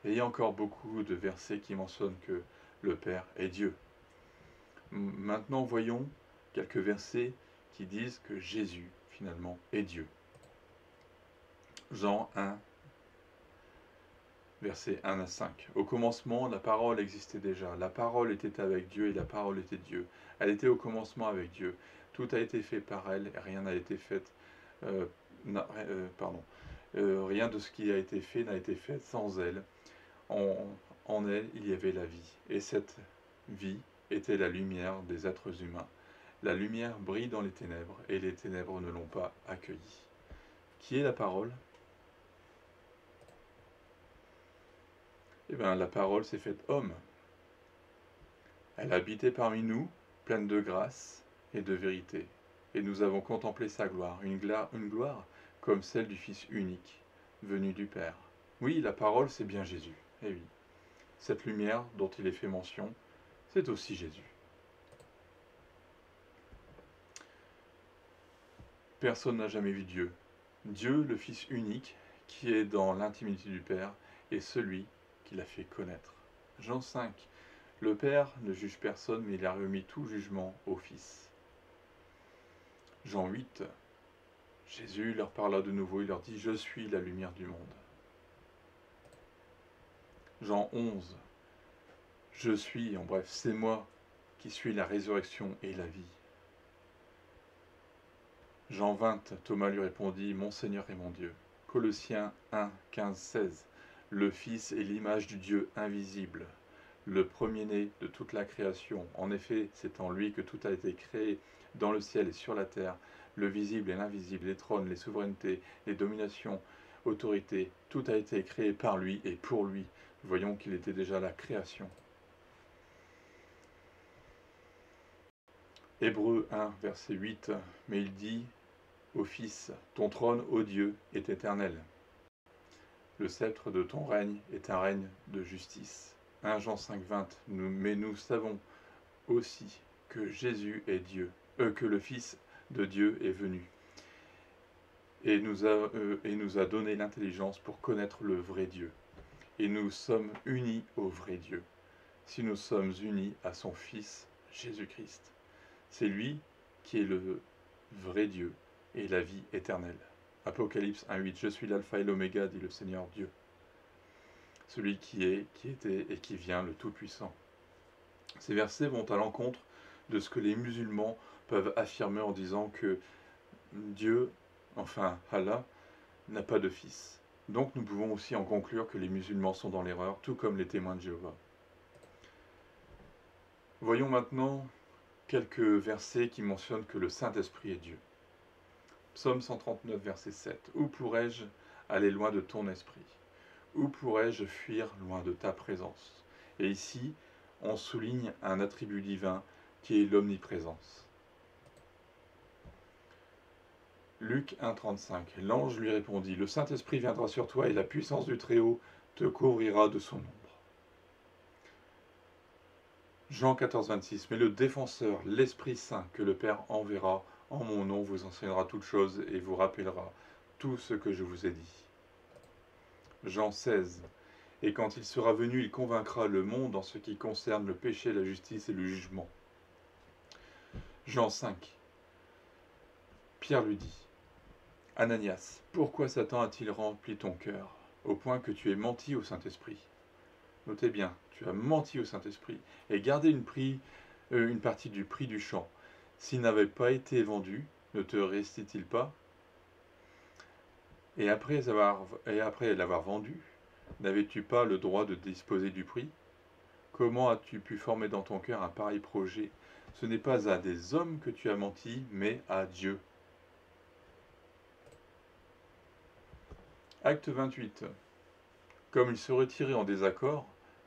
Speaker 1: Et il y a encore beaucoup de versets qui mentionnent que le Père est Dieu. Maintenant, voyons quelques versets qui disent que Jésus, finalement, est Dieu. Jean 1, versets 1 à 5. Au commencement, la parole existait déjà. La parole était avec Dieu et la parole était Dieu. Elle était au commencement avec Dieu. Tout a été fait par elle et rien n'a été fait. Rien de ce qui a été fait n'a été fait sans elle. En elle, il y avait la vie. Et cette vie était la lumière des êtres humains. La lumière brille dans les ténèbres et les ténèbres ne l'ont pas accueillie. Qui est la parole ? Eh bien, la parole s'est faite homme. Elle habitait parmi nous, pleine de grâce et de vérité. Et nous avons contemplé sa gloire, une gloire comme celle du Fils unique, venu du Père. Oui, la parole, c'est bien Jésus. Eh oui, cette lumière dont il est fait mention, c'est aussi Jésus. Personne n'a jamais vu Dieu. Dieu, le Fils unique, qui est dans l'intimité du Père, est celui qui l'a fait connaître. Jean 5. Le Père ne juge personne, mais il a remis tout jugement au Fils. Jean 8. Jésus leur parla de nouveau, il leur dit « Je suis la lumière du monde ». Jean 11. Je suis, en bref, c'est moi qui suis la résurrection et la vie. Jean 20. Thomas lui répondit « Mon Seigneur et mon Dieu ». Colossiens 1, 15, 16. Le Fils est l'image du Dieu invisible, le premier-né de toute la création. En effet, c'est en lui que tout a été créé, dans le ciel et sur la terre, le visible et l'invisible, les trônes, les souverainetés, les dominations, autorités, tout a été créé par lui et pour lui. Nous voyons qu'il était déjà la création. Hébreux 1, verset 8, mais il dit au Fils, ton trône, ô Dieu, est éternel. Le sceptre de ton règne est un règne de justice. 1 Jean 5, 20, mais nous savons aussi que Jésus est Dieu, que le Fils de Dieu est venu et nous a donné l'intelligence pour connaître le vrai Dieu. Et nous sommes unis au vrai Dieu, si nous sommes unis à son Fils Jésus-Christ. C'est lui qui est le vrai Dieu et la vie éternelle. Apocalypse 1.8. Je suis l'alpha et l'oméga, dit le Seigneur Dieu. Celui qui est, qui était et qui vient, le Tout-Puissant. Ces versets vont à l'encontre de ce que les musulmans peuvent affirmer en disant que Dieu, enfin Allah, n'a pas de fils. Donc nous pouvons aussi en conclure que les musulmans sont dans l'erreur, tout comme les témoins de Jéhovah. Voyons maintenant quelques versets qui mentionnent que le Saint-Esprit est Dieu. Psaume 139, verset 7. Où pourrais-je aller loin de ton esprit? Où pourrais-je fuir loin de ta présence? Et ici, on souligne un attribut divin qui est l'omniprésence. Luc 1,35. L'ange lui répondit: Le Saint-Esprit viendra sur toi et la puissance du Très-Haut te couvrira de son ombre. Jean 14,26. Mais le défenseur, l'Esprit Saint, que le Père enverra en mon nom, vous enseignera toutes choses et vous rappellera tout ce que je vous ai dit. Jean 16. Et quand il sera venu, il convaincra le monde en ce qui concerne le péché, la justice et le jugement. Jean 5. Pierre lui dit: Ananias, pourquoi Satan a-t-il rempli ton cœur, au point que tu aies menti au Saint-Esprit? Notez bien, tu as menti au Saint-Esprit et gardé une partie du prix du champ. S'il n'avait pas été vendu, ne te restait-il pas? Et après l'avoir vendu, n'avais-tu pas le droit de disposer du prix? Comment as-tu pu former dans ton cœur un pareil projet? Ce n'est pas à des hommes que tu as menti, mais à Dieu. Acte 28. Comme il se retirait en désaccord,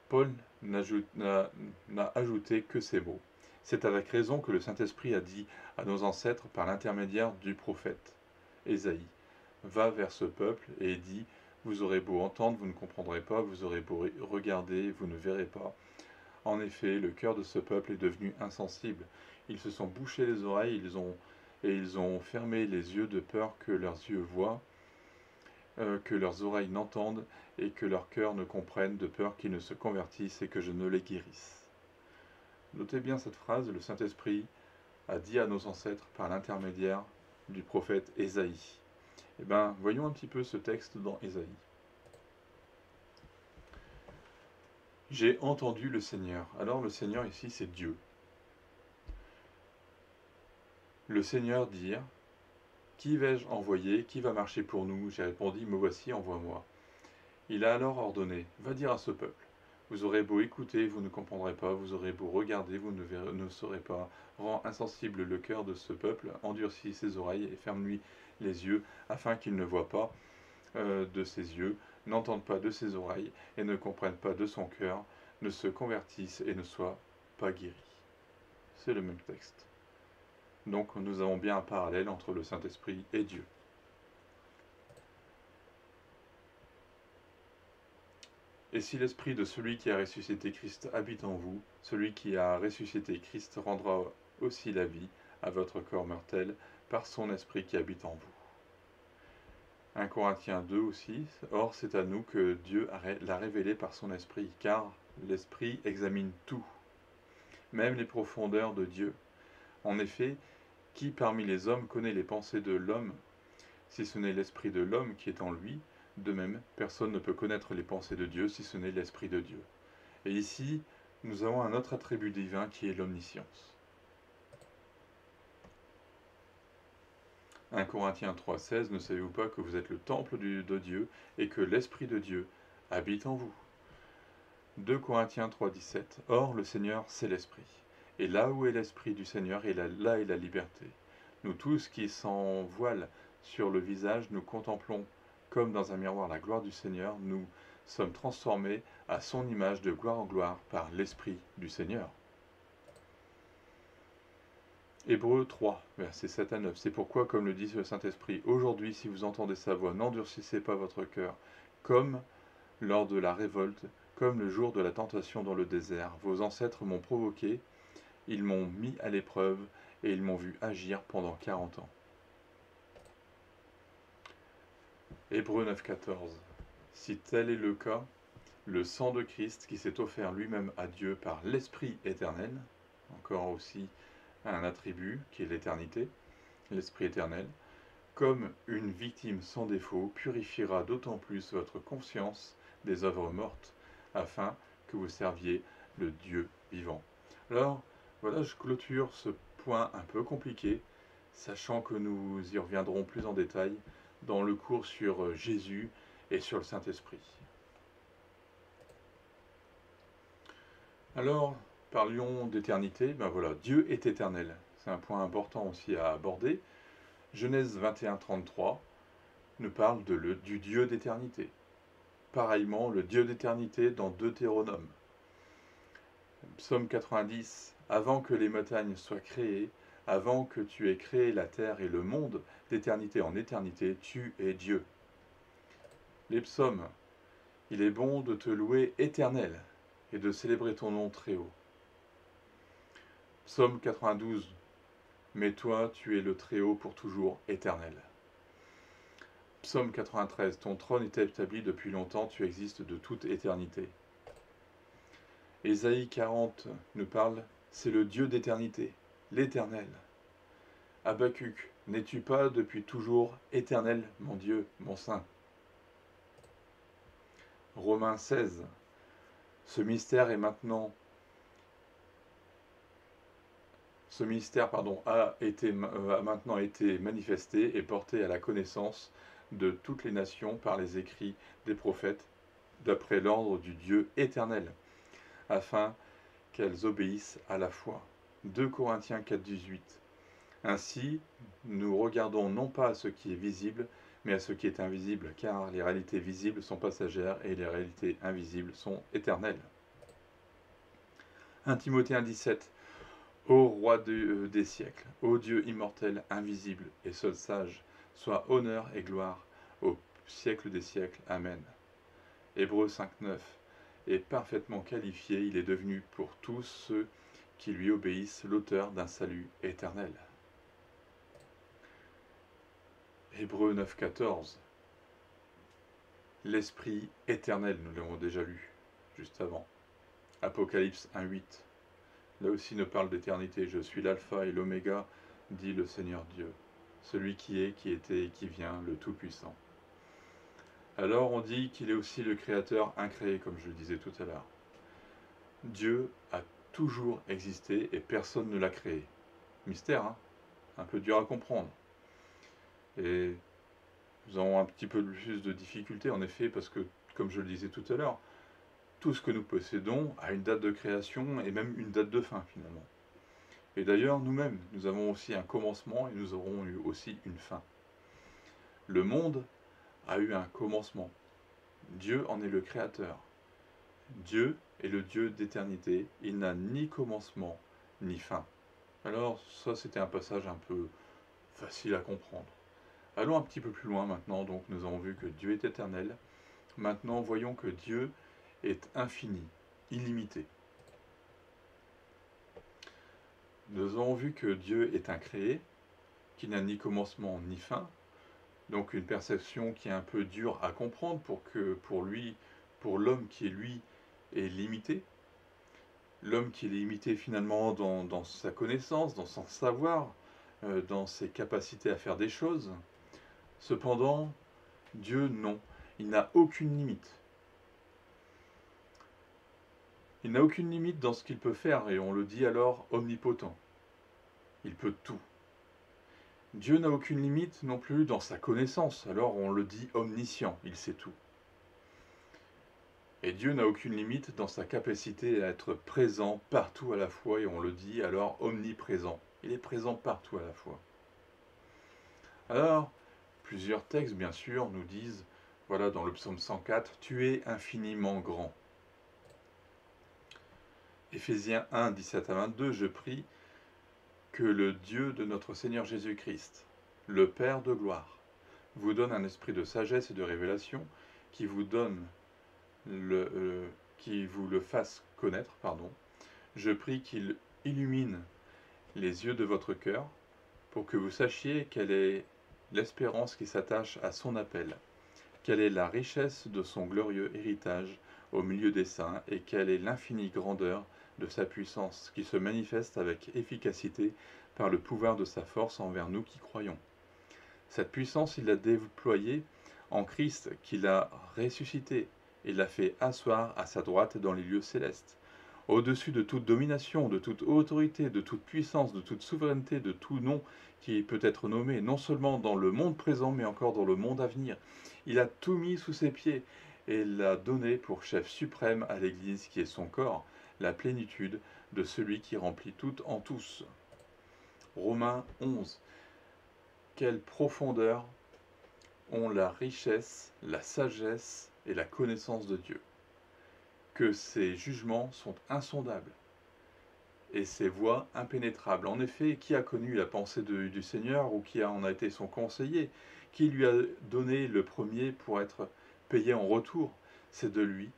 Speaker 1: Paul n'a ajouté que ces mots. C'est avec raison que le Saint-Esprit a dit à nos ancêtres par l'intermédiaire du prophète Ésaïe: Va vers ce peuple et dis: vous aurez beau entendre, vous ne comprendrez pas, vous aurez beau regarder, vous ne verrez pas. En effet, le cœur de ce peuple est devenu insensible. Ils se sont bouchés les oreilles, ils ont fermé les yeux de peur que leurs yeux voient, que leurs oreilles n'entendent et que leur cœur ne comprenne, de peur qu'ils ne se convertissent et que je ne les guérisse. Notez bien cette phrase: le Saint-Esprit a dit à nos ancêtres par l'intermédiaire du prophète Ésaïe. Eh bien, voyons un petit peu ce texte dans Ésaïe. J'ai entendu le Seigneur. Alors le Seigneur ici, c'est Dieu. Le Seigneur dire: qui vais-je envoyer? Qui va marcher pour nous? J'ai répondu: me voici, envoie-moi. Il a alors ordonné: va dire à ce peuple: vous aurez beau écouter, vous ne comprendrez pas, vous aurez beau regarder, vous ne saurez pas. Rends insensible le cœur de ce peuple, endurcis ses oreilles et ferme-lui les yeux, afin qu'il ne voie pas de ses yeux, n'entende pas de ses oreilles, et ne comprenne pas de son cœur, ne se convertisse et ne soit pas guéri. C'est le même texte. Donc nous avons bien un parallèle entre le Saint-Esprit et Dieu. Et si l'esprit de celui qui a ressuscité Christ habite en vous, celui qui a ressuscité Christ rendra aussi la vie à votre corps mortel par son esprit qui habite en vous. 1 Corinthiens 2 aussi. Or c'est à nous que Dieu l'a révélé par son esprit, car l'esprit examine tout, même les profondeurs de Dieu. En effet, qui parmi les hommes connaît les pensées de l'homme, si ce n'est l'esprit de l'homme qui est en lui? De même, personne ne peut connaître les pensées de Dieu si ce n'est l'Esprit de Dieu. Et ici, nous avons un autre attribut divin qui est l'omniscience. 1 Corinthiens 3,16. Ne savez-vous pas que vous êtes le temple de Dieu et que l'Esprit de Dieu habite en vous? 2 Corinthiens 3,17. Or, le Seigneur, c'est l'Esprit. Et là où est l'Esprit du Seigneur, là est la liberté. Nous tous qui sans voile sur le visage, nous contemplons comme dans un miroir la gloire du Seigneur, nous sommes transformés à son image de gloire en gloire par l'Esprit du Seigneur. Hébreux 3, versets 7 à 9. C'est pourquoi, comme le dit le Saint-Esprit, aujourd'hui, si vous entendez sa voix, n'endurcissez pas votre cœur, comme lors de la révolte, comme le jour de la tentation dans le désert. Vos ancêtres m'ont provoqué, ils m'ont mis à l'épreuve, et ils m'ont vu agir pendant 40 ans. Hébreux 9,14. Si tel est le cas, le sang de Christ qui s'est offert lui-même à Dieu par l'Esprit éternel, encore aussi un attribut qui est l'éternité, l'Esprit éternel, comme une victime sans défaut, purifiera d'autant plus votre conscience des œuvres mortes, afin que vous serviez le Dieu vivant. Alors, voilà, je clôture ce point un peu compliqué, sachant que nous y reviendrons plus en détail dans le cours sur Jésus et sur le Saint-Esprit. Alors, parlions d'éternité, ben voilà, Dieu est éternel. C'est un point important aussi à aborder. Genèse 21, 33 nous parle du Dieu d'éternité. Pareillement, le Dieu d'éternité dans Deutéronome. Psaume 90, avant que les montagnes soient créées, avant que tu aies créé la terre et le monde, d'éternité en éternité, tu es Dieu. Les psaumes, il est bon de te louer éternel et de célébrer ton nom très haut. Psaume 92, mais toi, tu es le très haut pour toujours éternel. Psaume 93, ton trône est établi depuis longtemps, tu existes de toute éternité. Ésaïe 40 nous parle, c'est le Dieu d'éternité, l'Éternel. Habacuc, n'es-tu pas depuis toujours éternel, mon Dieu, mon Saint? Romains 16, ce mystère a maintenant été manifesté et porté à la connaissance de toutes les nations par les écrits des prophètes, d'après l'ordre du Dieu éternel, afin qu'elles obéissent à la foi. 2 Corinthiens 4, 18. Ainsi, nous regardons non pas à ce qui est visible, mais à ce qui est invisible, car les réalités visibles sont passagères et les réalités invisibles sont éternelles. 1 Timothée 1, 17. Ô roi des siècles, ô Dieu immortel, invisible et seul sage, soit honneur et gloire au siècle des siècles. Amen. Hébreux 5, 9. Et parfaitement qualifié, il est devenu pour tous ceux qui lui obéissent l'auteur d'un salut éternel. Hébreux 9, 14. L'Esprit éternel, nous l'avons déjà lu juste avant. Apocalypse 1, 8. Là aussi nous parle d'éternité. Je suis l'alpha et l'oméga, dit le Seigneur Dieu, celui qui est, qui était et qui vient, le Tout-Puissant. Alors on dit qu'il est aussi le Créateur incréé, comme je le disais tout à l'heure. Dieu a toujours existé et personne ne l'a créé. Mystère, hein? Un peu dur à comprendre. Et nous avons un petit peu plus de difficultés, en effet, parce que, comme je le disais tout à l'heure, tout ce que nous possédons a une date de création et même une date de fin, finalement. Et d'ailleurs, nous-mêmes, nous avons aussi un commencement et nous aurons eu aussi une fin. Le monde a eu un commencement. Dieu en est le créateur. Dieu est le Dieu d'éternité. Il n'a ni commencement, ni fin. Alors, ça, c'était un passage un peu facile à comprendre. Allons un petit peu plus loin maintenant. Donc, nous avons vu que Dieu est éternel. Maintenant, voyons que Dieu est infini, illimité. Nous avons vu que Dieu est incréé, qui n'a ni commencement ni fin, donc une perception qui est un peu dure à comprendre pour l'homme qui est lui est limité. L'homme qui est limité finalement dans sa connaissance, dans son savoir, dans ses capacités à faire des choses. Cependant, Dieu non, il n'a aucune limite. Il n'a aucune limite dans ce qu'il peut faire, et on le dit alors omnipotent. Il peut tout. Dieu n'a aucune limite non plus dans sa connaissance, alors on le dit omniscient, il sait tout. Et Dieu n'a aucune limite dans sa capacité à être présent partout à la fois, et on le dit alors omniprésent. Il est présent partout à la fois. Alors, plusieurs textes, bien sûr, nous disent, voilà, dans le psaume 104, « Tu es infiniment grand ». Éphésiens 1, 17 à 22, je prie que le Dieu de notre Seigneur Jésus-Christ, le Père de gloire, vous donne un esprit de sagesse et de révélation qui vous le fasse connaître, Je prie qu'il illumine les yeux de votre cœur pour que vous sachiez quelle est l'espérance qui s'attache à son appel, quelle est la richesse de son glorieux héritage au milieu des saints et quelle est l'infinie grandeur de sa puissance qui se manifeste avec efficacité par le pouvoir de sa force envers nous qui croyons. Cette puissance, il l'a déployée en Christ, qui l'a ressuscité et l'a fait asseoir à sa droite dans les lieux célestes, au-dessus de toute domination, de toute autorité, de toute puissance, de toute souveraineté, de tout nom qui peut être nommé, non seulement dans le monde présent, mais encore dans le monde à venir. Il a tout mis sous ses pieds et l'a donné pour chef suprême à l'Église qui est son corps, la plénitude de celui qui remplit tout en tous. Romains 11. Quelle profondeur ont la richesse, la sagesse et la connaissance de Dieu, que ses jugements sont insondables et ses voies impénétrables. En effet, qui a connu la pensée du Seigneur, ou qui en a été son conseiller? Qui lui a donné le premier pour être payé en retour? C'est de lui,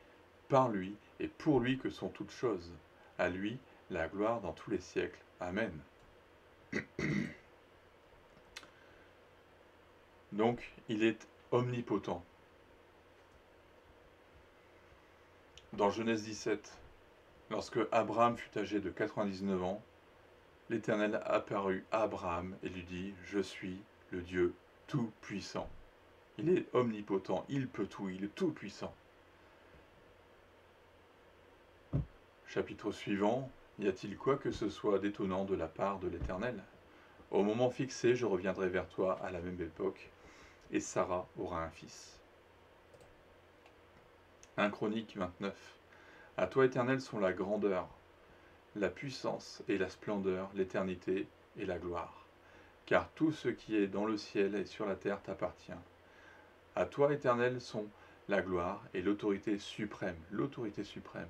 Speaker 1: par lui et pour lui que sont toutes choses. À lui la gloire dans tous les siècles. Amen. Donc, il est omnipotent. Dans Genèse 17, lorsque Abraham fut âgé de 99 ans, l'Éternel apparut à Abraham et lui dit: « Je suis le Dieu tout-puissant. » Il est omnipotent, il peut tout, il est tout-puissant. Chapitre suivant, y a-t-il quoi que ce soit d'étonnant de la part de l'Éternel? Au moment fixé, je reviendrai vers toi à la même époque, et Sarah aura un fils. 1 Chronique 29. À toi, Éternel, sont la grandeur, la puissance et la splendeur, l'éternité et la gloire. Car tout ce qui est dans le ciel et sur la terre t'appartient. À toi, Éternel, sont la gloire et l'autorité suprême. L'autorité suprême.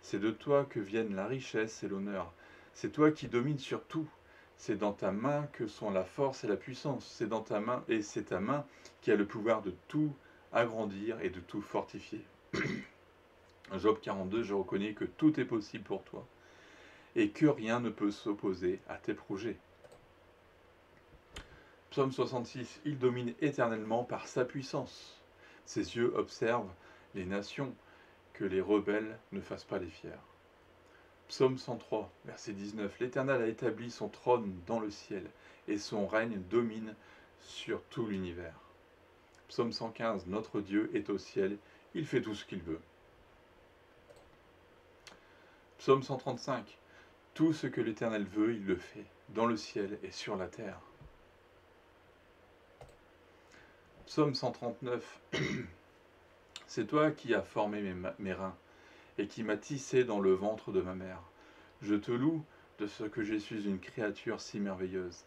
Speaker 1: C'est de toi que viennent la richesse et l'honneur. C'est toi qui domines sur tout. C'est dans ta main que sont la force et la puissance. C'est dans ta main, et c'est ta main qui a le pouvoir de tout agrandir et de tout fortifier. Job 42, je reconnais que tout est possible pour toi et que rien ne peut s'opposer à tes projets. Psaume 66, il domine éternellement par sa puissance. Ses yeux observent les nations, que les rebelles ne fassent pas les fiers. Psaume 103, verset 19, l'Éternel a établi son trône dans le ciel, et son règne domine sur tout l'univers. Psaume 115, notre Dieu est au ciel, il fait tout ce qu'il veut. Psaume 135, tout ce que l'Éternel veut, il le fait, dans le ciel et sur la terre. Psaume 139, c'est toi qui as formé mes reins, et qui m'as tissé dans le ventre de ma mère. Je te loue de ce que je suis une créature si merveilleuse.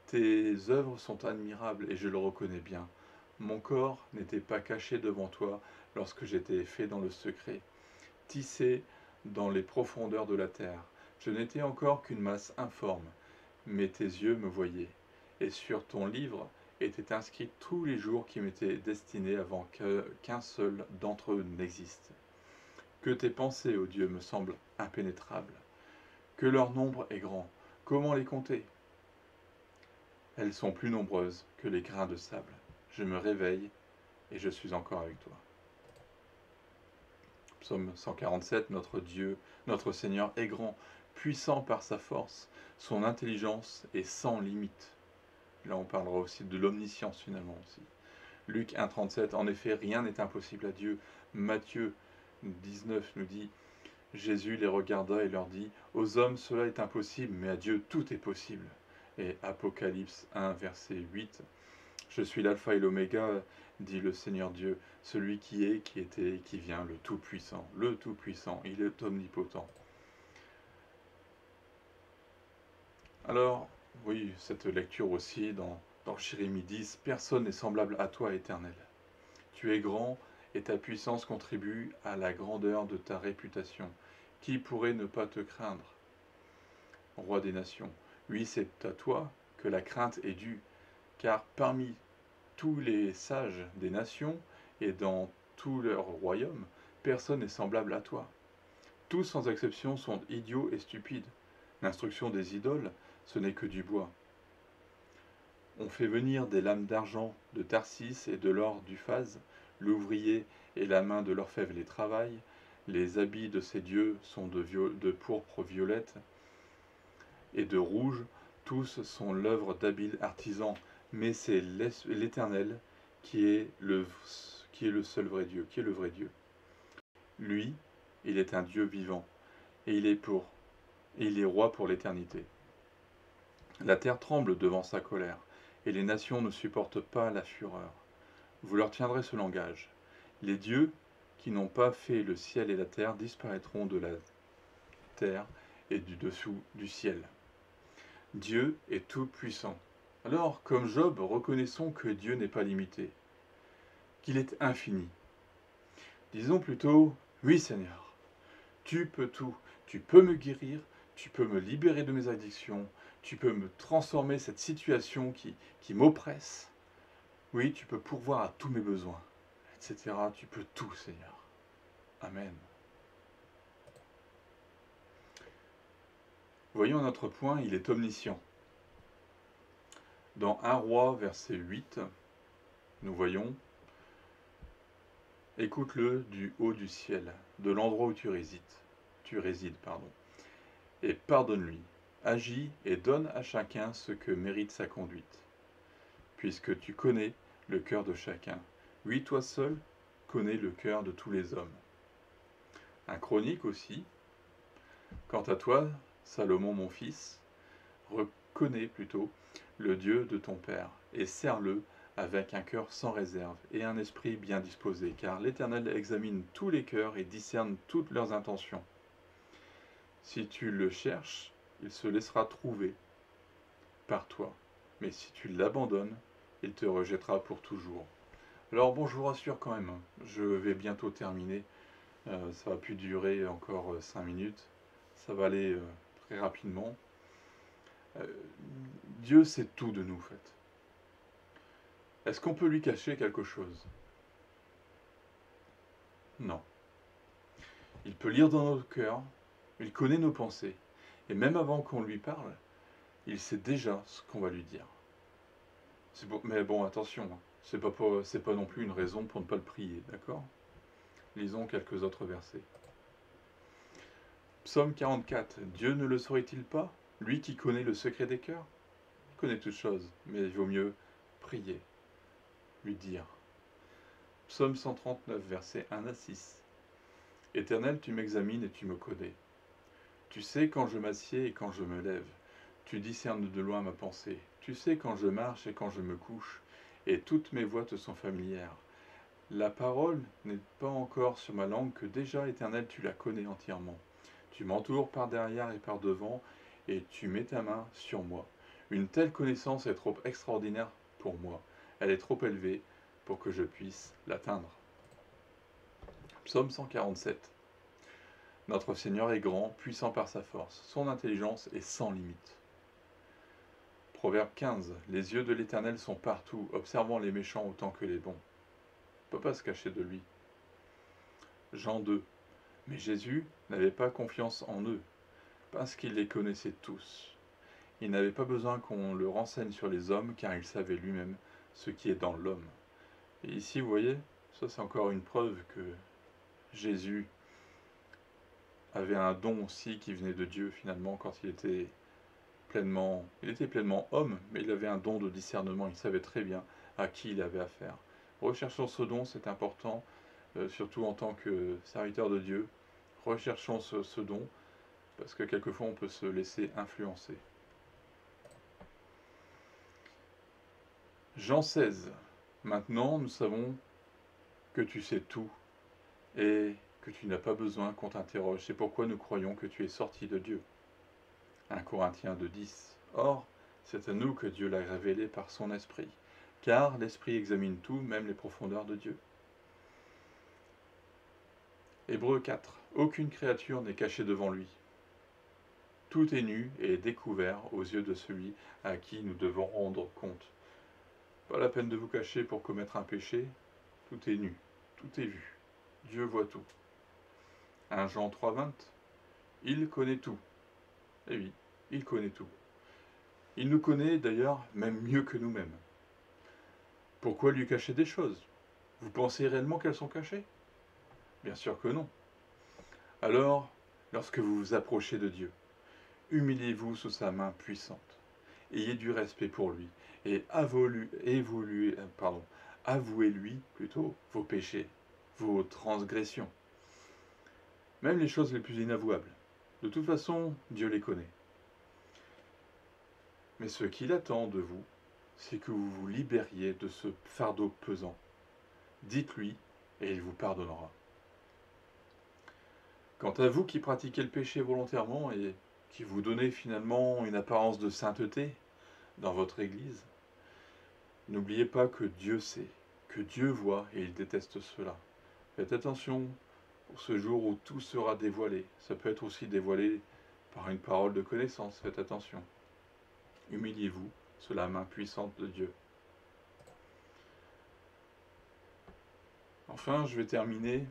Speaker 1: Tes œuvres sont admirables, et je le reconnais bien. Mon corps n'était pas caché devant toi lorsque j'étais fait dans le secret, tissé dans les profondeurs de la terre. Je n'étais encore qu'une masse informe, mais tes yeux me voyaient, et sur ton livre étaient inscrits tous les jours qui m'étaient destinés avant qu'un seul d'entre eux n'existe. Que tes pensées, ô Dieu, me semblent impénétrables, que leur nombre est grand. Comment les compter? Elles sont plus nombreuses que les grains de sable. Je me réveille et je suis encore avec toi. Psaume 147, notre Dieu, notre Seigneur est grand, puissant par sa force, son intelligence est sans limite. Là on parlera aussi de l'omniscience finalement aussi. Luc 1,37, en effet rien n'est impossible à Dieu. Matthieu 19 nous dit, Jésus les regarda et leur dit, aux hommes cela est impossible, mais à Dieu tout est possible. Et Apocalypse 1, verset 8, je suis l'alpha et l'oméga, dit le Seigneur Dieu, celui qui est, qui était et qui vient, le Tout-Puissant. Le Tout-Puissant, il est omnipotent. Alors, oui, cette lecture aussi dans Jérémie 10, personne n'est semblable à toi, Éternel. Tu es grand et ta puissance contribue à la grandeur de ta réputation. Qui pourrait ne pas te craindre, roi des nations? Oui, c'est à toi que la crainte est due, car parmi tous les sages des nations et dans tout leur royaume, personne n'est semblable à toi. Tous sans exception sont idiots et stupides. L'instruction des idoles, ce n'est que du bois. On fait venir des lames d'argent de Tarsis et de l'or d'Uphaz, l'ouvrier et la main de l'orfèvre les travaillent, les habits de ces dieux sont de pourpre violette et de rouge, tous sont l'œuvre d'habiles artisans, mais c'est l'Éternel qui est le seul vrai Dieu, qui est le vrai Dieu. Lui, il est un Dieu vivant, et il est roi pour l'éternité. La terre tremble devant sa colère, et les nations ne supportent pas la fureur. Vous leur tiendrez ce langage. Les dieux qui n'ont pas fait le ciel et la terre disparaîtront de la terre, et du dessous du ciel. Dieu est tout-puissant. Alors, comme Job, reconnaissons que Dieu n'est pas limité, qu'il est infini. Disons plutôt, oui Seigneur, tu peux tout, tu peux me guérir, tu peux me libérer de mes addictions, tu peux me transformer cette situation qui m'oppresse. Oui, tu peux pourvoir à tous mes besoins, etc. Tu peux tout, Seigneur. Amen. Voyons notre point, il est omniscient. Dans 1 Roi, verset 8, nous voyons « Écoute-le du haut du ciel, de l'endroit où tu résides, et pardonne-lui. Agis et donne à chacun ce que mérite sa conduite. Puisque tu connais le cœur de chacun. Oui, toi seul connais le cœur de tous les hommes. » Un chronique aussi. « Quant à toi, Salomon mon fils, reconnais plutôt le Dieu de ton Père, et sers-le avec un cœur sans réserve et un esprit bien disposé, car l'Éternel examine tous les cœurs et discerne toutes leurs intentions. Si tu le cherches, il se laissera trouver par toi, mais si tu l'abandonnes, il te rejettera pour toujours. » Alors bon, je vous rassure quand même, je vais bientôt terminer, ça va plus durer encore 5 minutes, ça va aller très rapidement. Dieu sait tout de nous, en fait. Est-ce qu'on peut lui cacher quelque chose? Non. Il peut lire dans nos cœurs, il connaît nos pensées, et même avant qu'on lui parle, il sait déjà ce qu'on va lui dire. Mais bon, attention, c'est pas non plus une raison pour ne pas le prier, d'accord? Lisons quelques autres versets. Psaume 44. Dieu ne le saurait-il pas, lui qui connaît le secret des cœurs? Il connaît toutes choses, mais il vaut mieux prier, lui dire. Psaume 139, versets 1 à 6. Éternel, tu m'examines et tu me connais. Tu sais quand je m'assieds et quand je me lève. Tu discernes de loin ma pensée. Tu sais quand je marche et quand je me couche, et toutes mes voies te sont familières. La parole n'est pas encore sur ma langue que déjà, Éternel, tu la connais entièrement. Tu m'entoures par derrière et par devant, et tu mets ta main sur moi. Une telle connaissance est trop extraordinaire pour moi. Elle est trop élevée pour que je puisse l'atteindre. Psaume 147. Notre Seigneur est grand, puissant par sa force. Son intelligence est sans limite. Proverbe 15. Les yeux de l'Éternel sont partout, observant les méchants autant que les bons. On ne peut pas se cacher de lui. Jean 2. Mais Jésus n'avait pas confiance en eux, parce qu'il les connaissait tous. Il n'avait pas besoin qu'on le renseigne sur les hommes, car il savait lui-même ce qui est dans l'homme. Et ici, vous voyez, ça c'est encore une preuve que Jésus avait un don aussi qui venait de Dieu finalement quand il était pleinement homme, mais il avait un don de discernement, il savait très bien à qui il avait affaire. Recherchons ce don, c'est important, surtout en tant que serviteur de Dieu. Recherchons ce don, parce que quelquefois on peut se laisser influencer. Jean 16. Maintenant, nous savons que tu sais tout et que tu n'as pas besoin qu'on t'interroge. C'est pourquoi nous croyons que tu es sorti de Dieu. 1 Corinthiens 2,10. Or, c'est à nous que Dieu l'a révélé par son esprit, car l'esprit examine tout, même les profondeurs de Dieu. Hébreux 4. Aucune créature n'est cachée devant lui. Tout est nu et découvert aux yeux de celui à qui nous devons rendre compte. Pas la peine de vous cacher pour commettre un péché, tout est nu, tout est vu. Dieu voit tout. 1 Jean 3,20. Il connaît tout. Eh oui, il connaît tout. Il nous connaît d'ailleurs même mieux que nous-mêmes. Pourquoi lui cacher des choses? Vous pensez réellement qu'elles sont cachées? Bien sûr que non. Alors, lorsque vous vous approchez de Dieu, humiliez-vous sous sa main puissante. Ayez du respect pour lui et avouez-lui plutôt vos péchés, vos transgressions, même les choses les plus inavouables. De toute façon, Dieu les connaît. Mais ce qu'il attend de vous, c'est que vous vous libériez de ce fardeau pesant. Dites-lui et il vous pardonnera. Quant à vous qui pratiquez le péché volontairement et qui vous donnez finalement une apparence de sainteté dans votre Église, n'oubliez pas que Dieu sait, que Dieu voit et il déteste cela. Faites attention pour ce jour où tout sera dévoilé. Ça peut être aussi dévoilé par une parole de connaissance, faites attention. Humiliez-vous sous la main puissante de Dieu. Enfin, je vais terminer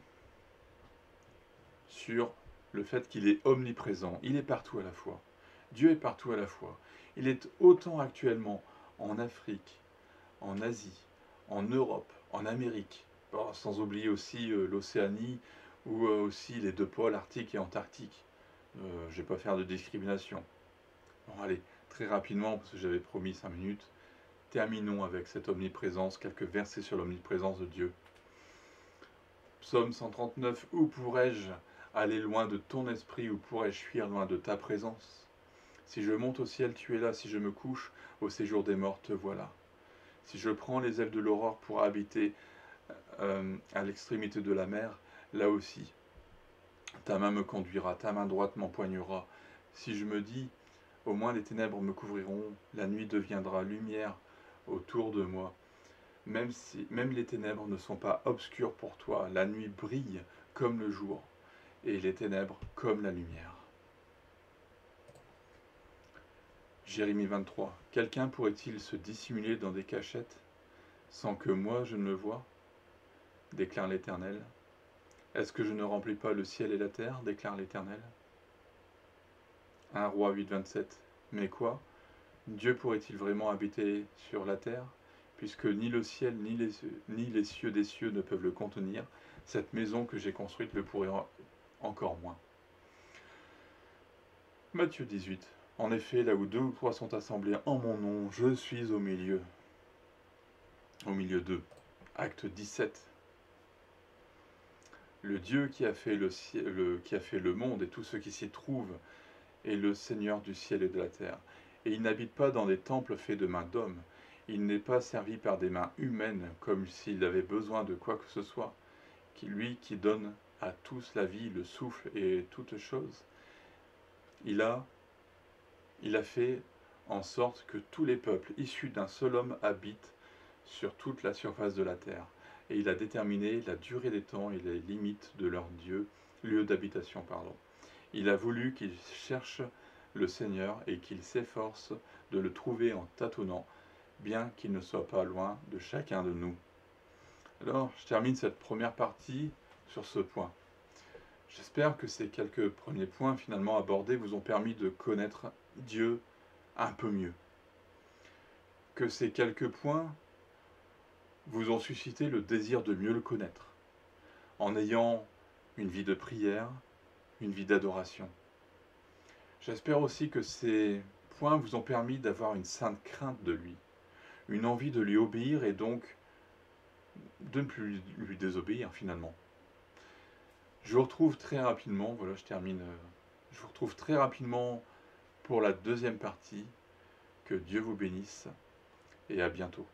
Speaker 1: sur le fait qu'il est omniprésent. Il est partout à la fois. Dieu est partout à la fois. Il est autant actuellement en Afrique, en Asie, en Europe, en Amérique, sans oublier aussi l'Océanie ou aussi les deux pôles arctique et antarctique. Je ne vais pas faire de discrimination. Bon, allez, très rapidement, parce que j'avais promis 5 minutes, terminons avec cette omniprésence, quelques versets sur l'omniprésence de Dieu. Psaume 139, où pourrais-je aller loin de ton esprit, où pourrais-je fuir loin de ta présence? Si je monte au ciel, tu es là, si je me couche au séjour des morts, te voilà. Si je prends les ailes de l'aurore pour habiter à l'extrémité de la mer, là aussi, ta main me conduira, ta main droite m'empoignera. Si je me dis, au moins les ténèbres me couvriront, la nuit deviendra lumière autour de moi. Même les ténèbres ne sont pas obscures pour toi, la nuit brille comme le jour, et les ténèbres comme la lumière. Jérémie 23. Quelqu'un pourrait-il se dissimuler dans des cachettes sans que moi je ne le voie? Déclare l'Éternel. Est-ce que je ne remplis pas le ciel et la terre? Déclare l'Éternel. 1 Roi 8, 27. Mais quoi? Dieu pourrait-il vraiment habiter sur la terre? Puisque ni le ciel ni les cieux des cieux ne peuvent le contenir, cette maison que j'ai construite le pourrait encore moins. Matthieu 18. En effet, là où 2 ou 3 sont assemblés en mon nom, je suis au milieu. Au milieu d'eux. Acte 17. Le Dieu qui a fait le monde et tout ce qui s'y trouve est le Seigneur du ciel et de la terre. Et il n'habite pas dans des temples faits de mains d'hommes. Il n'est pas servi par des mains humaines, comme s'il avait besoin de quoi que ce soit. Lui qui donne à tous la vie, le souffle et toutes choses. Il a fait en sorte que tous les peuples issus d'un seul homme habitent sur toute la surface de la terre. Et il a déterminé la durée des temps et les limites de leur lieu d'habitation. Il a voulu qu'ils cherchent le Seigneur et qu'ils s'efforcent de le trouver en tâtonnant, bien qu'il ne soit pas loin de chacun de nous. Alors, je termine cette première partie sur ce point. J'espère que ces quelques premiers points finalement abordés vous ont permis de connaître Dieu un peu mieux. Que ces quelques points vous ont suscité le désir de mieux le connaître, en ayant une vie de prière, une vie d'adoration. J'espère aussi que ces points vous ont permis d'avoir une sainte crainte de lui, une envie de lui obéir et donc de ne plus lui désobéir finalement. Je vous retrouve très rapidement, voilà je termine, je vous retrouve très rapidement pour la deuxième partie. Que Dieu vous bénisse et à bientôt.